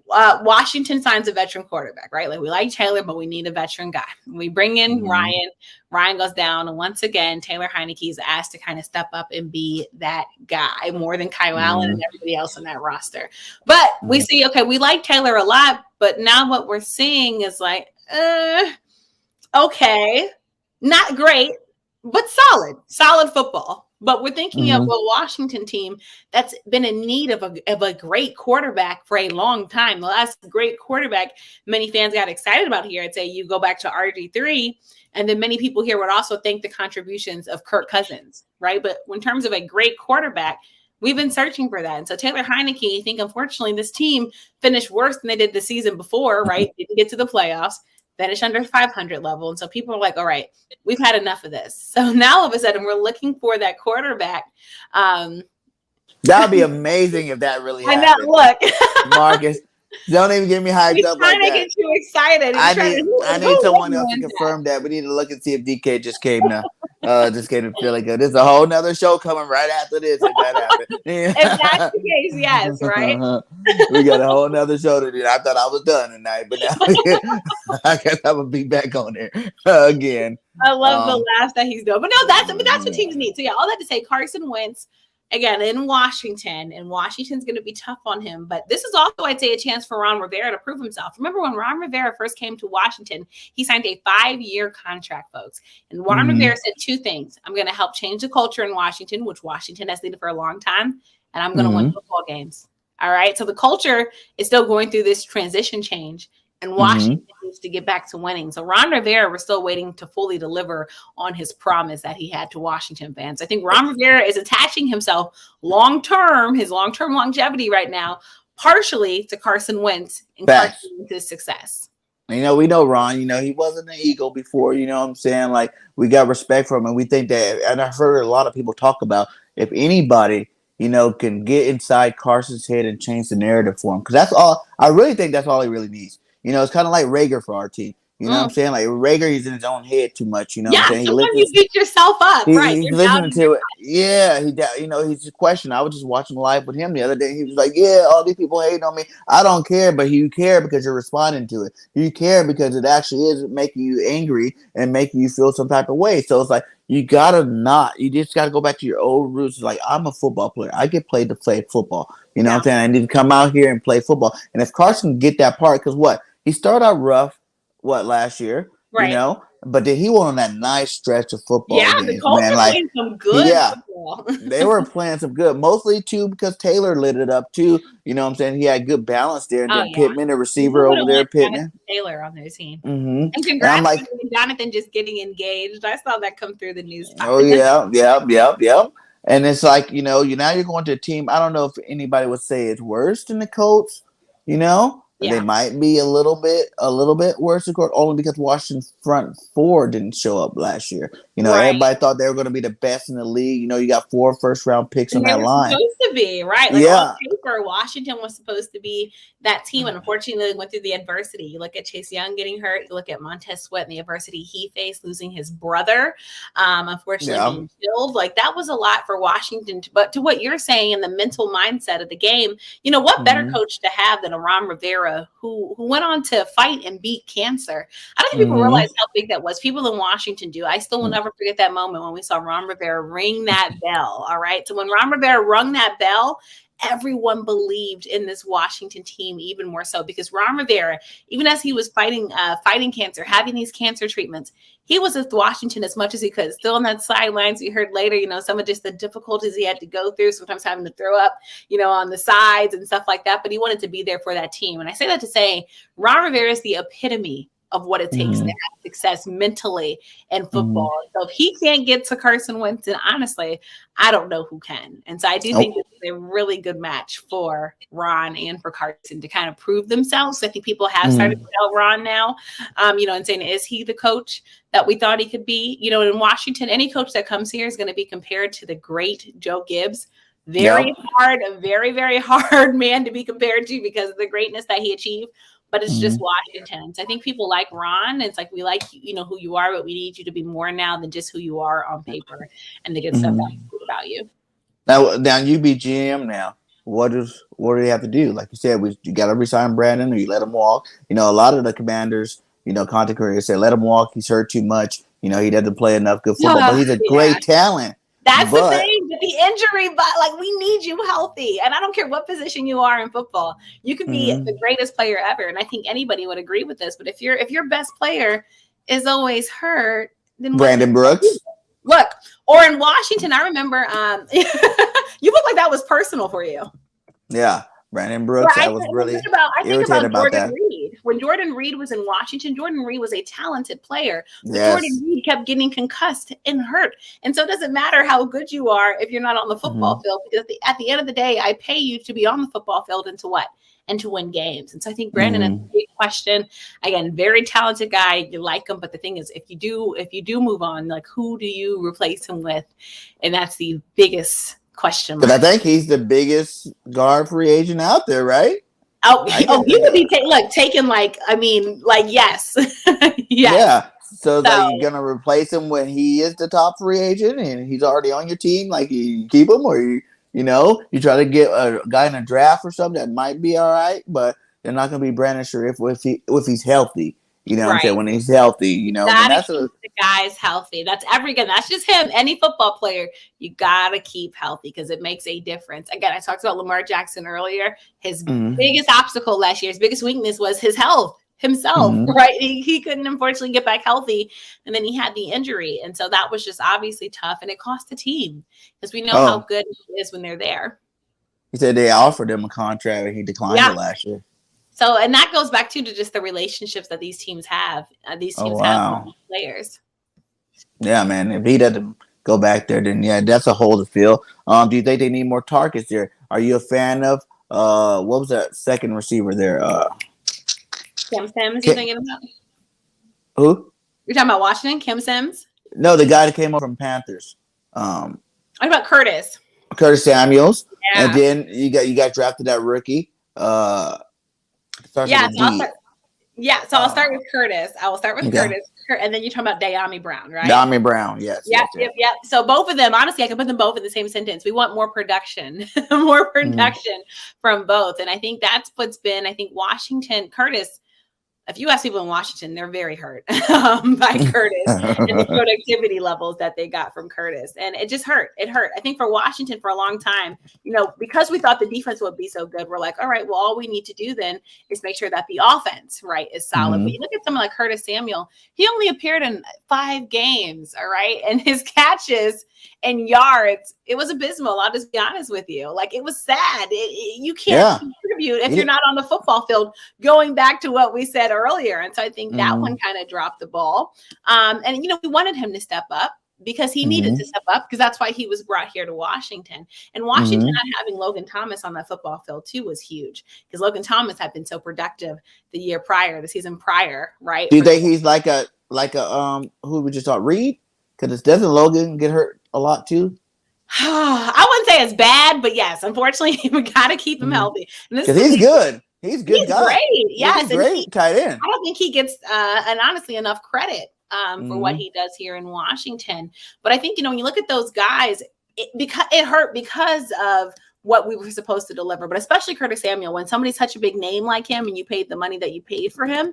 Washington signs a veteran quarterback, right? Like we like Taylor, but we need a veteran guy. We bring in Ryan. Ryan goes down. And once again, Taylor Heineke is asked to kind of step up and be that guy more than Kyle Allen and everybody else on that roster. But we see, okay, we like Taylor a lot, but now what we're seeing is like, okay, not great, but solid football. But we're thinking of a Washington team that's been in need of a great quarterback for a long time. The last great quarterback many fans got excited about here, I'd say you go back to RG3, and then many people here would also thank the contributions of Kirk Cousins, right? But in terms of a great quarterback, we've been searching for that. And so Taylor Heineke, I think unfortunately this team finished worse than they did the season before, right? Didn't get to the playoffs. Finish under 500 level. And so people are like, all right, we've had enough of this. So now all of a sudden we're looking for that quarterback. That would be amazing if that really happened. I know, look. Marcus, don't even get me hyped up like that. Trying to get you excited. I need someone else to confirm that. We need to look and see if DK just came now. Just came to Philly good. There's a whole nother show coming right after this if that happened. If that's the case, yes, right? We got a whole nother show to do. I thought I was done tonight, but now I guess I will be back on there again. I love the laughs that he's doing. But no, that's what teams need. So yeah, all that to say, Carson Wentz, again, in Washington, and Washington's going to be tough on him. But this is also, I'd say, a chance for Ron Rivera to prove himself. Remember when Ron Rivera first came to Washington, he signed a 5-year contract, folks. And Ron Rivera said 2 things. I'm going to help change the culture in Washington, which Washington has needed for a long time, and I'm going to win football games. All right? So the culture is still going through this transition change, and Washington needs to get back to winning. So Ron Rivera, we're still waiting to fully deliver on his promise that he had to Washington fans. I think Ron Rivera is attaching himself long-term, his long-term longevity right now, partially to Carson Wentz and Carson Wentz's success. We know Ron, he wasn't an Eagle before, you know what I'm saying? Like, we got respect for him, and we think that, and I've heard a lot of people talk about if anybody, can get inside Carson's head and change the narrative for him. Because that's all, I really think that's all he really needs. It's kind of like Rager for our team. You know what I'm saying? Like Rager, he's in his own head too much. You know what I'm saying? Sometimes you beat yourself up, right? He's listening to it. Yeah, he's just questioning. I was just watching live with him the other day. He was like, yeah, all these people hating on me. I don't care, but you care because you're responding to it. You care because it actually is making you angry and making you feel some type of way. So it's like, you just gotta go back to your old roots. Like, I'm a football player. I get paid to play football. You know what I'm saying? I need to come out here and play football. And if Carson can get that part, because he started out rough, last year, right. But then he went on that nice stretch of football. Yeah, games, the Colts were playing some good football. They were playing some good, mostly too because Taylor lit it up too. You know what I'm saying? He had good balance there. And then Pittman, the receiver over there, Pittman. Taylor on their team. And congrats on Jonathan just getting engaged. I saw that come through the news. Oh, yeah. And it's like, now you're going to a team. I don't know if anybody would say it's worse than the Colts, They might be a little bit worse, only because Washington's front four didn't show up last year. Everybody thought they were going to be the best in the league. You got 4 first-round picks and on that line. Supposed to be right. Like on paper, Washington was supposed to be that team, and unfortunately, they went through the adversity. You look at Chase Young getting hurt. You look at Montez Sweat and the adversity he faced, losing his brother. Unfortunately, being killed. Like that was a lot for Washington. But to what you're saying in the mental mindset of the game, what better coach to have than a Ron Rivera who went on to fight and beat cancer. I don't think people realize how big that was. People in Washington do. I still will never forget that moment when we saw Ron Rivera ring that bell. All right. So when Ron Rivera rung that bell, everyone believed in this Washington team even more so because Ron Rivera, even as he was fighting cancer, having these cancer treatments, he was with Washington as much as he could. Still on that sidelines, we heard later, some of just the difficulties he had to go through, sometimes having to throw up, on the sides and stuff like that. But he wanted to be there for that team. And I say that to say Ron Rivera is the epitome of what it takes to have success mentally in football. So if he can't get to Carson Wentz, then honestly, I don't know who can. And so I do think this is a really good match for Ron and for Carson to kind of prove themselves. I think people have started to tell Ron now, and saying, is he the coach that we thought he could be? In Washington, any coach that comes here is going to be compared to the great Joe Gibbs. Very hard, a very, very hard man to be compared to because of the greatness that he achieved. But it's just Washington. So I think people like Ron. It's like we like who you are, but we need you to be more now than just who you are on paper and the good stuff about you. Now you be GM now. What do you have to do? Like you said, you got to resign Brandon or you let him walk. A lot of the commanders, content creators say let him walk. He's hurt too much. He doesn't play enough good football, but he's a great talent. That's the thing, the injury, but like we need you healthy. And I don't care what position you are in football. You could be the greatest player ever. And I think anybody would agree with this. But if your best player is always hurt, then Brandon Brooks. Look, or in Washington, I remember you look like that was personal for you. Yeah. Brandon Brooks, I was really irritated about that. Reed. When Jordan Reed was in Washington, Jordan Reed was a talented player. But Jordan Reed kept getting concussed and hurt. And so it doesn't matter how good you are if you're not on the football field, because at the end of the day, I pay you to be on the football field and to what? And to win games. And so I think Brandon is a big question. Again, very talented guy. You like him. But the thing is, if you do move on, like who do you replace him with? And that's the biggest question mark. But I think he's the biggest guard free agent out there, right? You could be taken yes. Yes. Yeah. So you're gonna replace him when he is the top free agent and he's already on your team. Like you keep him, or you try to get a guy in a draft or something that might be all right, but they're not gonna be Brandon Sharif if he's healthy. What I'm saying? When he's healthy, that's the guy's healthy. That's that's just him. Any football player, you gotta keep healthy because it makes a difference. Again, I talked about Lamar Jackson earlier. His biggest obstacle last year, his biggest weakness was his health himself, right? He couldn't unfortunately get back healthy, and then he had the injury. And so that was just obviously tough, and it cost the team because we know how good it is when they're there. He said they offered him a contract and he declined it last year. So, and that goes back to just the relationships that these teams have. Have with players. Yeah, man. If he doesn't go back there, then that's a hole to fill. Do you think they need more targets there? Are you a fan of what was that second receiver there? Kim Sims. You thinking about? Who? You're talking about Washington? Kim Sims? No, the guy that came over from Panthers. What about Curtis? Curtis Samuels. Yeah. And then you got drafted that rookie. So I'll start with Curtis. I will start with Curtis. And then you're talking about Dyami Brown, right? Dyami Brown, yes. Yep. So both of them, honestly, I can put them both in the same sentence. We want more production, from both. And I think that's what's been, Washington, Curtis, if you ask people in Washington, they're very hurt by Curtis and the productivity levels that they got from Curtis. And it just hurt. It hurt. I think for Washington for a long time, because we thought the defense would be so good, we're like, all right, well, all we need to do then is make sure that the offense, right, is solid. But you look at someone like Curtis Samuel, he only appeared in 5 games, all right? And his catches and yards, it was abysmal. I'll just be honest with you. Like, it was sad. You can't contribute if you're not on the football field, going back to what we said earlier. And so I think that one kind of dropped the ball. And we wanted him to step up. because he needed to step up, because that's why he was brought here to Washington. And Washington not having Logan Thomas on that football field too was huge, because Logan Thomas had been so productive the season prior, right? Do you think he's like a who we just thought, Reed? Because doesn't Logan get hurt a lot too? I wouldn't say it's bad, but yes, unfortunately, we got to keep him healthy. Because he's good. He's good. He's guy. Great. Yes, he's great tight end. I don't think he gets, and honestly, enough credit for what he does here in Washington. But I think, when you look at those guys, it hurt because of what we were supposed to deliver. But especially Curtis Samuel, when somebody's such a big name like him and you paid the money that you paid for him,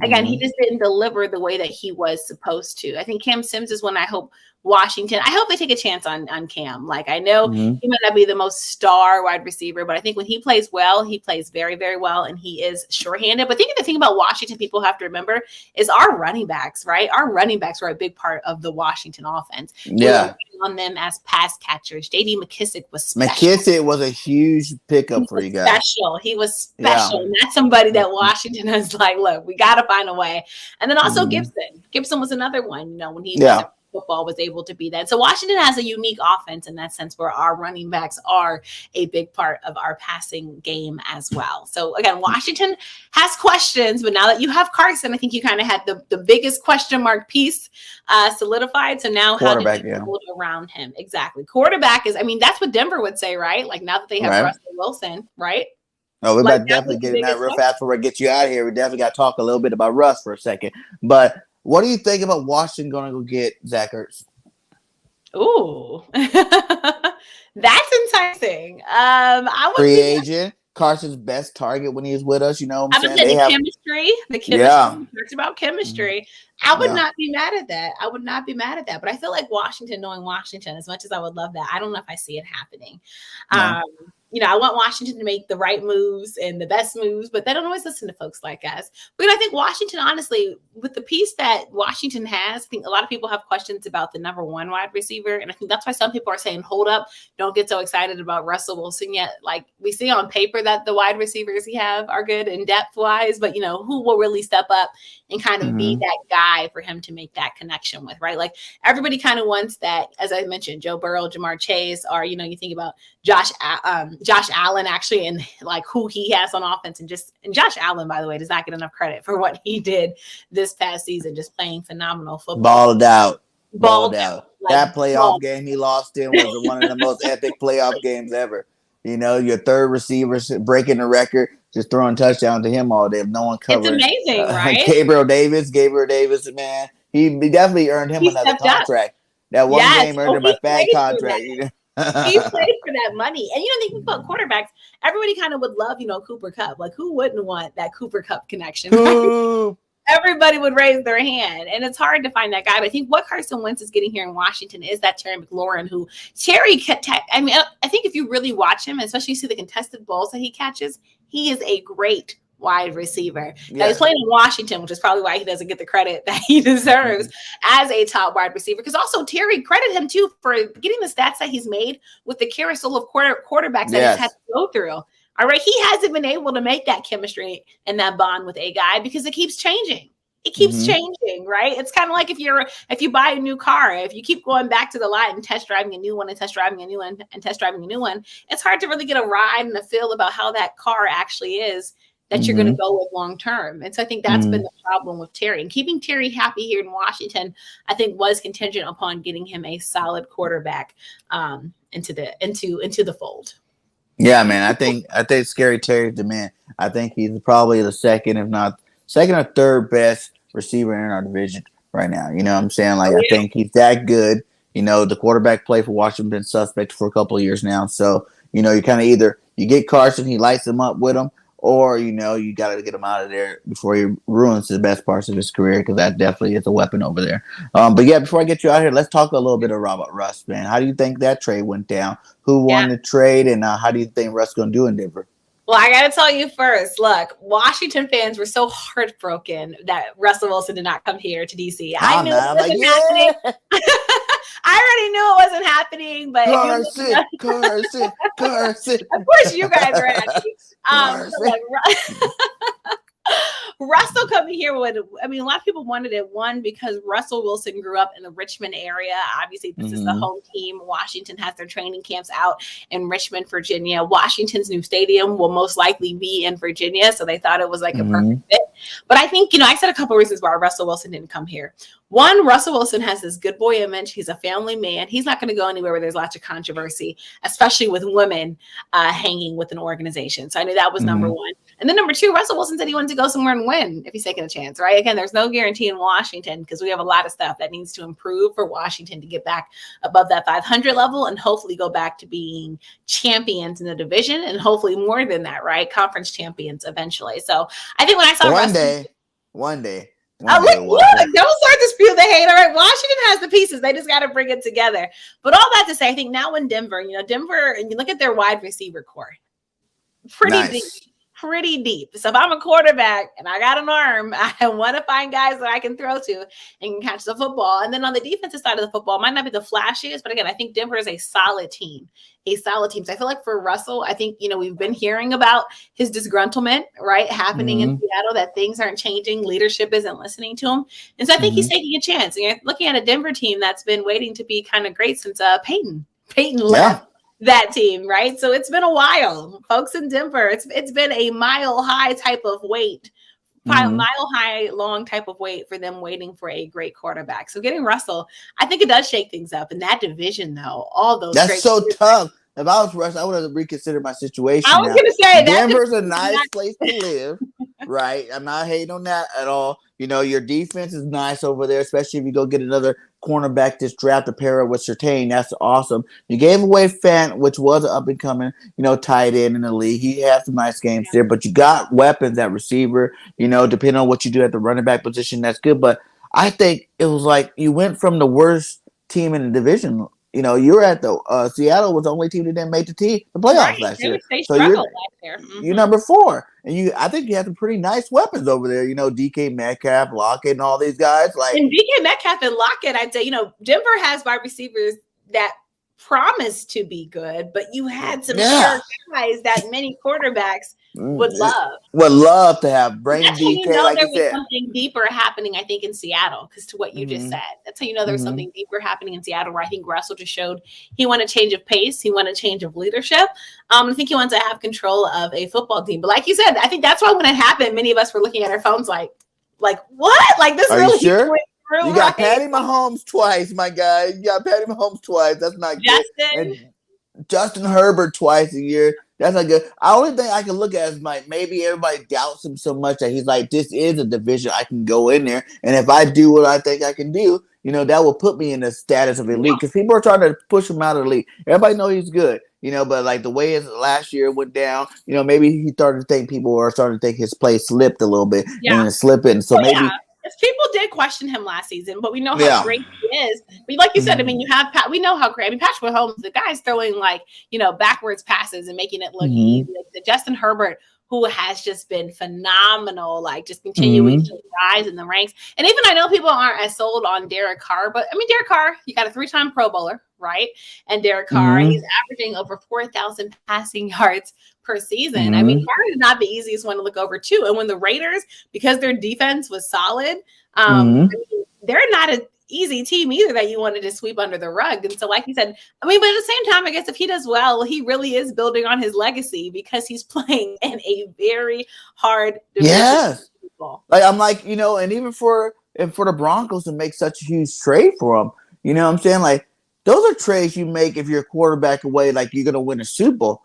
again, he just didn't deliver the way that he was supposed to. I think Cam Sims is one I hope I hope they take a chance on Cam. Like, I know he might not be the most star wide receiver, but I think when he plays well, he plays very, very well, and he is sure-handed. But the thing about Washington people have to remember is our running backs, right? Our running backs were a big part of the Washington offense. Yeah. On them as pass catchers. J.D. McKissick was special. McKissick was a huge pickup for you guys. He was special. Yeah. And that's somebody that Washington is like, look, we got to find a way. And then also Gibson. Gibson was another one, when he was football was able to be that. So Washington has a unique offense in that sense, where our running backs are a big part of our passing game as well. So again, Washington has questions, but now that you have Carson, I think you kind of had the biggest question mark piece solidified. So now how do you build around him? Exactly. Quarterback is, that's what Denver would say, right? Like, now that they have Russell Wilson, right? Oh, we're about to definitely get in that real fast before I get you out of here. We definitely got to talk a little bit about Russ for a second. But what do you think about Washington going to go get Zach Ertz? Ooh, that's enticing. I would free agent. Carson's best target when he was with us. You know what I'm saying? The chemistry. Yeah. We talked about chemistry. I would not be mad at that. But I feel like Washington, knowing Washington, as much as I would love that, I don't know if I see it happening. No. I want Washington to make the right moves and the best moves, but they don't always listen to folks like us. But I think Washington, honestly, with the piece that Washington has, I think a lot of people have questions about the number one wide receiver. And I think that's why some people are saying, hold up, don't get so excited about Russell Wilson yet. Like, we see on paper that the wide receivers he have are good in depth wise, but who will really step up and kind of be that guy for him to make that connection with, right? Like, everybody kind of wants that, as I mentioned, Joe Burrow, Jamar Chase, or, you think about Josh Allen, actually, and like who he has on offense, and Josh Allen, by the way, does not get enough credit for what he did this past season, just playing phenomenal football. Balled out. Like, that playoff game he lost in was one of the most epic playoff games ever. Your third receiver breaking the record, just throwing touchdowns to him all day. No one covering. It's amazing, right? Gabriel Davis, man, he definitely earned him another contract. Up. That one game earned him a fat contract. He played for that money. And think about quarterbacks, everybody kind of would love, Cooper Kupp. Like, who wouldn't want that Cooper Kupp connection? Right? Everybody would raise their hand. And it's hard to find that guy. But I think what Carson Wentz is getting here in Washington is that Terry McLaurin, I think if you really watch him, especially you see the contested balls that he catches, he is a great wide receiver. Now, he's playing in Washington, which is probably why he doesn't get the credit that he deserves as a top wide receiver. Because also Terry, credit him too for getting the stats that he's made with the carousel of quarterbacks that he's had to go through. All right, he hasn't been able to make that chemistry and that bond with a guy because it keeps changing. It keeps changing, right? It's kind of like if you buy a new car, if you keep going back to the lot and test driving a new one and test driving a new one and test driving a new one, it's hard to really get a ride and a feel about how that car actually is that you're going to go with long term. And so I think that's been the problem with Terry. And keeping Terry happy here in Washington, I think, was contingent upon getting him a solid quarterback into the fold. Yeah, man. I think Scary Terry's the man. I think he's probably the second or third best receiver in our division right now. You know what I'm saying? Like, I think he's that good. The quarterback play for Washington been suspect for a couple of years now. So, you kind of either you get Carson, he lights him up with him, or, you got to get him out of there before he ruins the best parts of his career, because that definitely is a weapon over there. But yeah, before I get you out here, let's talk a little bit about Russ, man. How do you think that trade went down? Who won the trade, and how do you think Russ going to do in Denver? Well, I got to tell you first, look, Washington fans were so heartbroken that Russell Wilson did not come here to D.C. I knew it wasn't happening. I already knew it wasn't happening, but Carson. Of course, you guys are happy. Russell coming here would, I mean, a lot of people wanted it, one, because Russell Wilson grew up in the Richmond area. Obviously, this is the home team. Washington has their training camps out in Richmond, Virginia. Washington's new stadium will most likely be in Virginia, so they thought it was like a perfect fit. But I think, I said a couple of reasons why Russell Wilson didn't come here. One, Russell Wilson has this good boy image. He's a family man. He's not going to go anywhere where there's lots of controversy, especially with women hanging with an organization. So I knew that was number one. And then number two, Russell Wilson said he wanted to go somewhere and win if he's taking a chance, right? Again, there's no guarantee in Washington because we have a lot of stuff that needs to improve for Washington to get back above that 500 level and hopefully go back to being champions in the division and hopefully more than that, right? Conference champions eventually. So I think when I saw one day. Look, don't start to spew the hate. All right, Washington has the pieces. They just got to bring it together. But all that to say, I think now in Denver, Denver, and you look at their wide receiver core, pretty deep. So if I'm a quarterback and I got an arm, I want to find guys that I can throw to and can catch the football. And then on the defensive side of the football, it might not be the flashiest, but again, I think Denver is a solid team. So I feel like for Russell, I think, we've been hearing about his disgruntlement, right, happening in Seattle, that things aren't changing. Leadership isn't listening to him. And so I think he's taking a chance. And you're looking at a Denver team that's been waiting to be kind of great since Peyton left that team, right? So it's been a while, folks in Denver. It's been a mile high type of wait, mile high long type of wait for them waiting for a great quarterback. So getting Russell, I think it does shake things up in that division, though. All those that's so tough. If I was Russ, I would have reconsidered my situation. I was going to say Denver's a nice place to live, right? I'm not hating on that at all. Your defense is nice over there, especially if you go get another cornerback this draft to pair up with Surtain. That's awesome. You gave away Fant, which was an up and coming, tight end in the league. He had some nice games there, but you got weapons at receiver. Depending on what you do at the running back position, that's good. But I think it was like you went from the worst team in the division. You're at the Seattle was the only team that didn't make the playoffs last year. So you're number 4, and I think you have some pretty nice weapons over there. DK Metcalf, Lockett, and all these guys. And DK Metcalf and Lockett, I'd say, Denver has wide receivers that promise to be good, but you had some sure guys that many quarterbacks would love to have brain DK. Like there was something deeper happening, I think, in Seattle, because to what you just said, that's how there was something deeper happening in Seattle, where I think Russell just showed he wanted a change of pace, he wanted a change of leadership. I think he wants to have control of a football team. But like you said, I think that's why when it happened, many of us were looking at our phones like what? Like this? Are really? You sure? You got Patty Mahomes twice, my guy. You got Patty Mahomes twice. That's not good. And Justin Herbert twice a year. That's not good. The only thing I can look at is maybe everybody doubts him so much that he's like, this is a division I can go in there. And if I do what I think I can do, that will put me in the status of elite. Because people are trying to push him out of the league. Everybody knows he's good, but like the way his last year went down, maybe he started to think people are starting to think his play slipped a little bit and slipping. So maybe. People did question him last season, but we know how great he is. But like you said, I mean, we know how great. I mean, Patrick Mahomes, the guy's throwing backwards passes and making it look easy. Like Justin Herbert, who has just been phenomenal, just continuing to rise in the ranks. And even I know people aren't as sold on Derek Carr, but I mean, Derek Carr, you got a 3-time Pro Bowler, right? And Derek Carr, he's averaging over 4,000 passing yards per season. I mean, Carr is not the easiest one to look over too. And when the Raiders, because their defense was solid, I mean, they're not an easy team either that you wanted to sweep under the rug. And so, like you said, I mean, but at the same time, I guess if he does well, he really is building on his legacy because he's playing in a very hard division. Yes. I'm like, and even for the Broncos to make such a huge trade for him, what I'm saying? Like, those are trades you make if you're a quarterback away, like you're going to win a Super Bowl.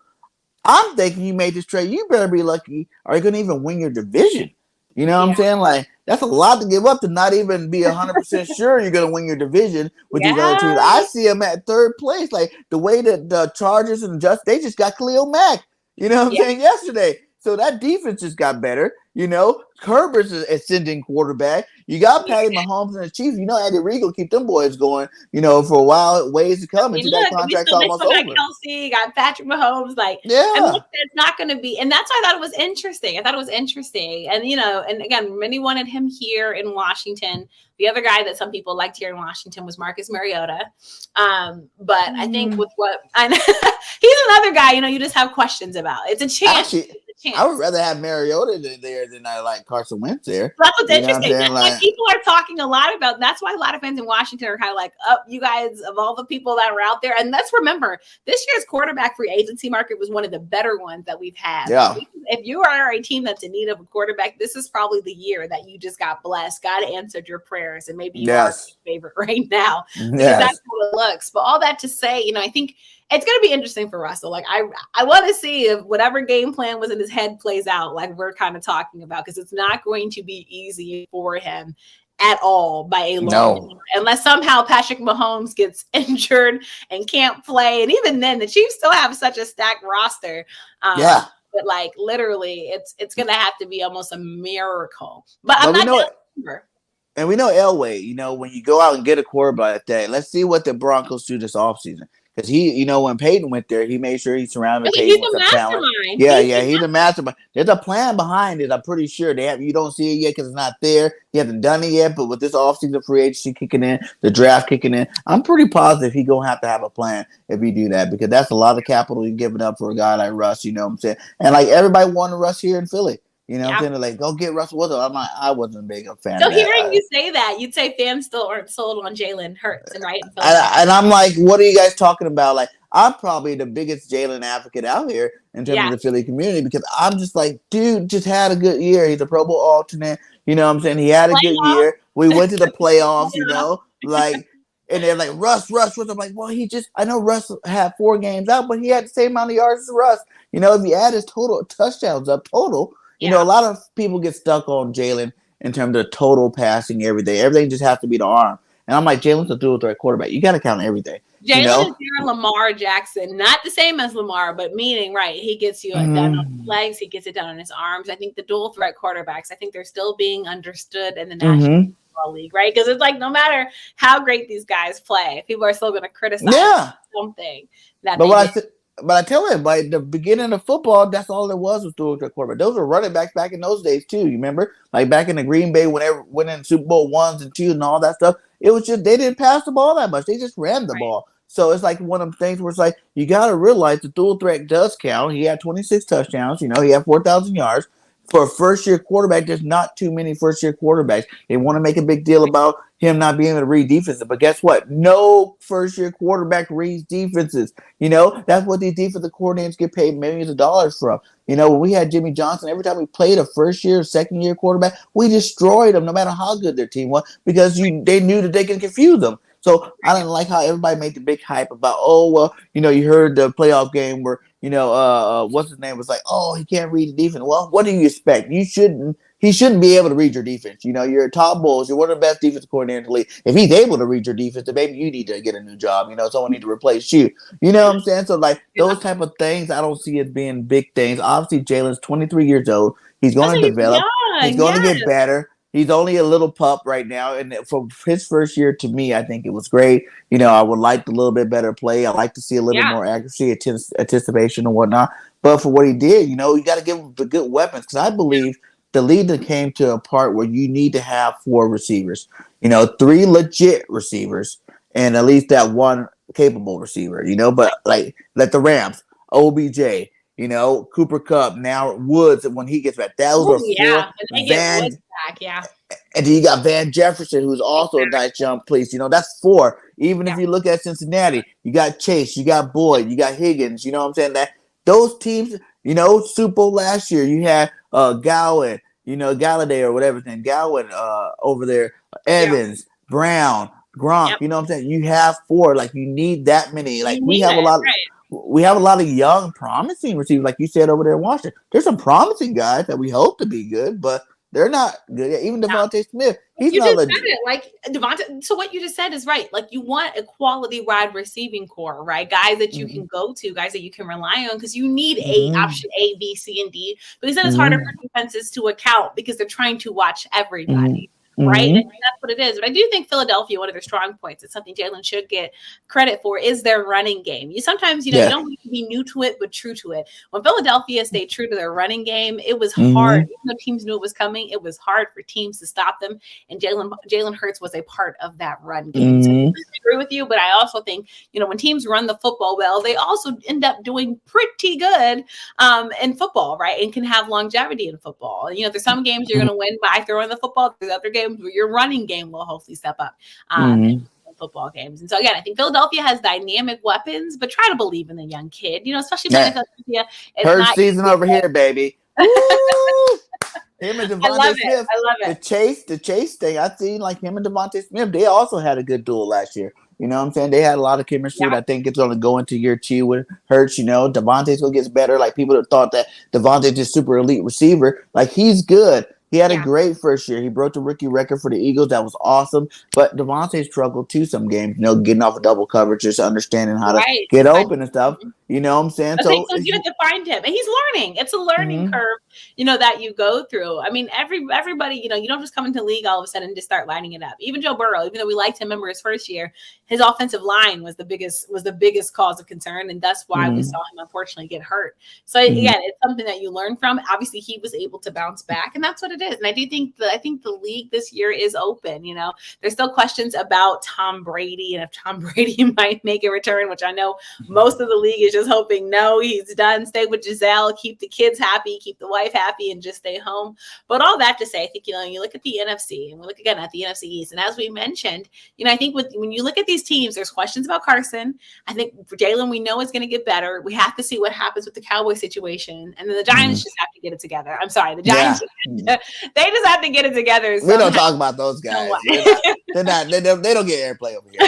I'm thinking you made this trade. You better be lucky. Are you going to even win your division? What I'm saying? Like, that's a lot to give up to not even be 100% sure you're going to win your division with these other teams. I see them at third place. Like, the way that the Chargers and they just got Khalil Mack, saying, yesterday. So that defense just got better. Herbert's an ascending quarterback. You got Patty Mahomes and the Chiefs. Andy Reid will keep them boys going, for a while, ways to come until that contract's almost over. Got KELSEY, got Patrick Mahomes. It's not going to be. And that's why I thought it was interesting. And, and again, many wanted him here in Washington. The other guy that some people liked here in Washington was Marcus Mariota. But I think with he's another guy, you just have questions about. It's a chance. chance. I would rather have Mariota there than I like Carson Wentz there. That's what's interesting. That's why people are talking a lot about. That's why a lot of fans in Washington are kind of like, "Up, you guys, of all the people that were out there." And let's remember, this year's quarterback free agency market was one of the better ones that we've had. Yeah. If you are a team that's in need of a quarterback, this is probably the year that you just got blessed. God answered your prayers, and maybe you are your favorite right now because that's how it looks. But all that to say, I think it's going to be interesting for Russell. Like I want to see if whatever game plan was in his head plays out, like we're kind of talking about, because it's not going to be easy for him at all by a long time, unless somehow Patrick Mahomes gets injured and can't play. And even then, the Chiefs still have such a stacked roster. But like literally, it's going to have to be almost a miracle. But I'm not sure. And we know Elway, when you go out and get a quarterback that, let's see what the Broncos do this offseason. Because he, when Peyton went there, he made sure he surrounded Peyton with some talent. He's a mastermind. There's a plan behind it. I'm pretty sure you don't see it yet because it's not there. He hasn't done it yet. But with this offseason free agency kicking in, the draft kicking in, I'm pretty positive he's gonna have to have a plan if you do that, because that's a lot of capital you're giving up for a guy like Russ. You know what I'm saying? And like everybody wanted Russ here in Philly. You know what I'm saying? They're like, go get Russell Wilson. I wasn't a big fan of that. So hearing you say that, you'd say fans still aren't sold on Jalen Hurts, right? And I'm like, what are you guys talking about? Like, I'm probably the biggest Jalen advocate out here in terms of the Philly community, because I'm just like, dude, just had a good year. He's a Pro Bowl alternate. You know what I'm saying? He had a good year. We went to the playoffs, like, and they're like, Russ. I'm like, well, I know Russ had 4 games out, but he had the same amount of yards as Russ. If you add his total touchdowns up total, a lot of people get stuck on Jalen in terms of total passing every day. Everything just has to be the arm. And I'm like, Jalen's a dual threat quarterback. You got to count everything. Jalen is your Lamar Jackson. Not the same as Lamar, but meaning, right, he gets you down on his legs. He gets it down on his arms. I think the dual threat quarterbacks, I think they're still being understood in the National Football League, right? Because it's like no matter how great these guys play, people are still going to criticize something that But I tell everybody, the beginning of football, that's all there was dual threat quarterback. Those were running backs back in those days too. You remember, like back in the Green Bay, whenever winning Super Bowl 1s and 2s and all that stuff. It was just they didn't pass the ball that much. They just ran the ball. So it's like one of them things where it's like you got to realize the dual threat does count. He had 26 touchdowns. He had 4,000 yards. For a first-year quarterback, there's not too many first-year quarterbacks. They want to make a big deal about him not being able to read defenses. But guess what? No first-year quarterback reads defenses. That's what these defensive coordinators get paid millions of dollars from. When we had Jimmy Johnson, every time we played a first-year, second-year quarterback, we destroyed them no matter how good their team was, because they knew that they can confuse them. So I didn't like how everybody made the big hype about, you heard the playoff game where, what's his name was like, oh, he can't read the defense. Well, what do you expect? He shouldn't be able to read your defense. You're a top Bulls. You're one of the best defensive coordinators in the league. If he's able to read your defense, then maybe you need to get a new job. Someone need to replace you. You know what I'm saying? So like those type of things, I don't see as being big things. Obviously, Jalen's 23 years old. He's going to develop. He's going to get better. He's only a little pup right now, and for his first year, to me, I think it was great. I would like a little bit better play. I like to see a little more accuracy, anticipation, and whatnot. But for what he did, you got to give him the good weapons, because I believe the league came to a part where you need to have 4 receivers. 3 legit receivers, and at least that 1 capable receiver. But like the Rams, OBJ. Cooper Kupp, now Woods, and when he gets back, those are 4. And then you got Van Jefferson, who's also a nice jump piece. That's 4. Even if you look at Cincinnati, you got Chase, you got Boyd, you got Higgins. You know what I'm saying? That those teams, Super Bowl last year, you had Gowan, Galladay or whatever thing, Gowan over there, Evans, Brown, Gronk. You know what I'm saying? You have 4. Like you need that many. Like we have a lot. We have a lot of young, promising receivers, like you said over there in Washington. There's some promising guys that we hope to be good, but they're not good. Even Devontae Smith, he's not legit. Said it. Like Devontae. So what you just said is right. Like you want a quality wide receiving core, right? Guys that you can go to, guys that you can rely on, because you need option A, B, C, and D. Because then it's harder for defenses to account because they're trying to watch everybody. Right. And that's what it is. But I do think Philadelphia, one of their strong points, it's something Jalen should get credit for, is their running game. You sometimes, you don't want to to be new to it, but true to it. When Philadelphia stayed true to their running game, it was hard. Even though teams knew it was coming, it was hard for teams to stop them. And Jalen Hurts was a part of that run game. So I agree with you, but I also think, when teams run the football well, they also end up doing pretty good in football, right? And can have longevity in football. There's some games you're going to win by throwing the football. There's other games where your running game will hopefully step up. Football games. And so again, I think Philadelphia has dynamic weapons, but try to believe in the young kid, especially playing Philadelphia. Hurt season over here, baby. Him and Devontae Smith. I love it. The chase thing. I seen like him and Devontae Smith. They also had a good duel last year. You know what I'm saying? They had a lot of chemistry. I think it's going to go into year 2 with Hurts. Devontae's going to get better. Like people that thought that Devontae's just super elite receiver. Like he's good. He had a great first year. He broke the rookie record for the Eagles. That was awesome. But Devontae struggled too some games, getting off of double coverage, just understanding how to get open and stuff. You know what I'm saying? So you have to find him. And he's learning. It's a learning curve, that you go through. I mean, everybody, you don't just come into the league all of a sudden and just start lining it up. Even Joe Burrow, even though we liked him, remember his first year, his offensive line was the biggest cause of concern. And that's why we saw him unfortunately get hurt. So again, it's something that you learn from. Obviously, he was able to bounce back, and that's what it is. And I do think the league this year is open. There's still questions about Tom Brady and if Tom Brady might make a return, which I know most of the league is just hoping no, he's done. Stay with Giselle, keep the kids happy, keep the wife happy, and just stay home. But all that to say, I think you look at the NFC, and we look again at the NFC East, and as we mentioned, I think when you look at these teams, there's questions about Carson. I think for Jalen, we know is going to get better. We have to see what happens with the Cowboy situation, and then the Giants just have to get it together. I'm sorry, the Giants. Yeah. They just have to get it together. We don't talk about those guys. They don't get airplay over here.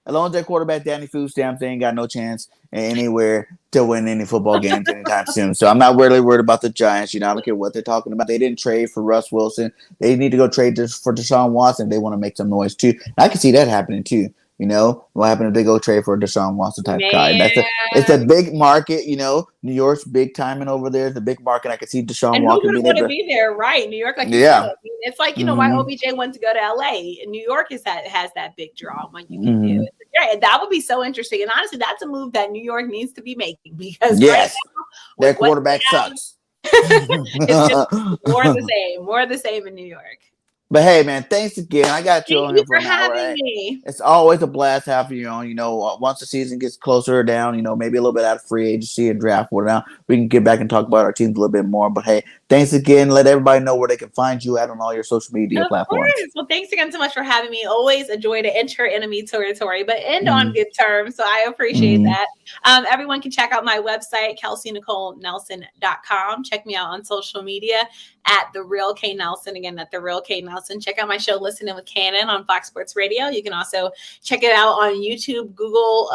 As long as their quarterback Danny Food Stamps, they ain't got no chance anywhere to win any football games anytime soon. So I'm not really worried about the Giants. I don't care what they're talking about. They didn't trade for Russ Wilson. They need to go trade for Deshaun Watson. They want to make some noise too. And I can see that happening too. What happened if they go trade for a Deshaun Watson type guy? It's a big market. New York's big timing over there. It's a big market. I can see Deshaun Watson. And who would want to be there, right? New York, like you said. It's like why OBJ went to go to LA. And New York has that big draw when you can do it. Yeah, that would be so interesting. And honestly, that's a move that New York needs to be making because right now, their quarterback sucks. It's just more of the same in New York. But hey, man, thanks again. I got you on here for an hour. Having me. It's always a blast having you on. Once the season gets closer down, maybe a little bit out of free agency and draft now, we can get back and talk about our teams a little bit more. But hey, thanks again. Let everybody know where they can find you at on all your social media platforms. Of course. Well, thanks again so much for having me. Always a joy to enter enemy territory, but end on good terms. So I appreciate that. Everyone can check out my website, KelseyNicoleNelson.com. Check me out on social media at The Real K Nelson. Again, at The Real K Nelson. Check out my show, Listening with Cannon on Fox Sports Radio. You can also check it out on YouTube, Google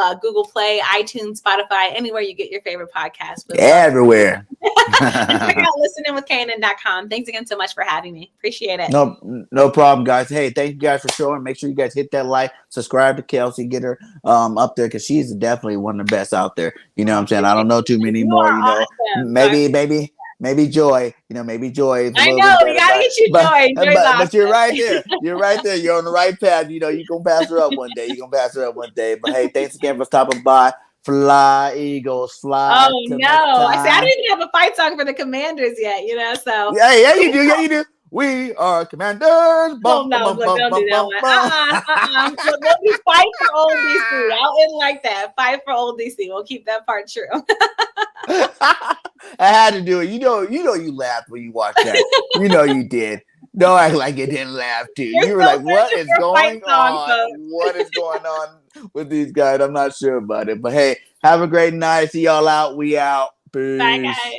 Play, iTunes, Spotify, anywhere you get your favorite podcast. Everywhere. And check out listeningwithcannon.com. Thanks again so much for having me. Appreciate it. No problem, guys. Hey, thank you guys for showing. Make sure you guys hit that like, subscribe to Kelsey, get her up there because she's definitely one of the best out there. You know what I'm saying? I don't know too many more. Awesome. Maybe Joy. Maybe Joy. I know we gotta get you Joy. But you're right there. You're right there. You're on the right path. You're gonna pass her up one day. But hey, thanks again for stopping by. Fly, Eagles, fly. Oh no! I don't even have a fight song for the Commanders yet. So yeah, you do. We are Commanders. Don't do that one. We'll be fight for old DC. I'll end like that. Fight for old DC. We'll keep that part true. I had to do it. You laughed when you watched that. You did. Don't act like you didn't laugh too. You were like, what is going on? What is going on with these guys? I'm not sure about it. But hey, have a great night. See y'all out. We out. Peace. Bye, guys.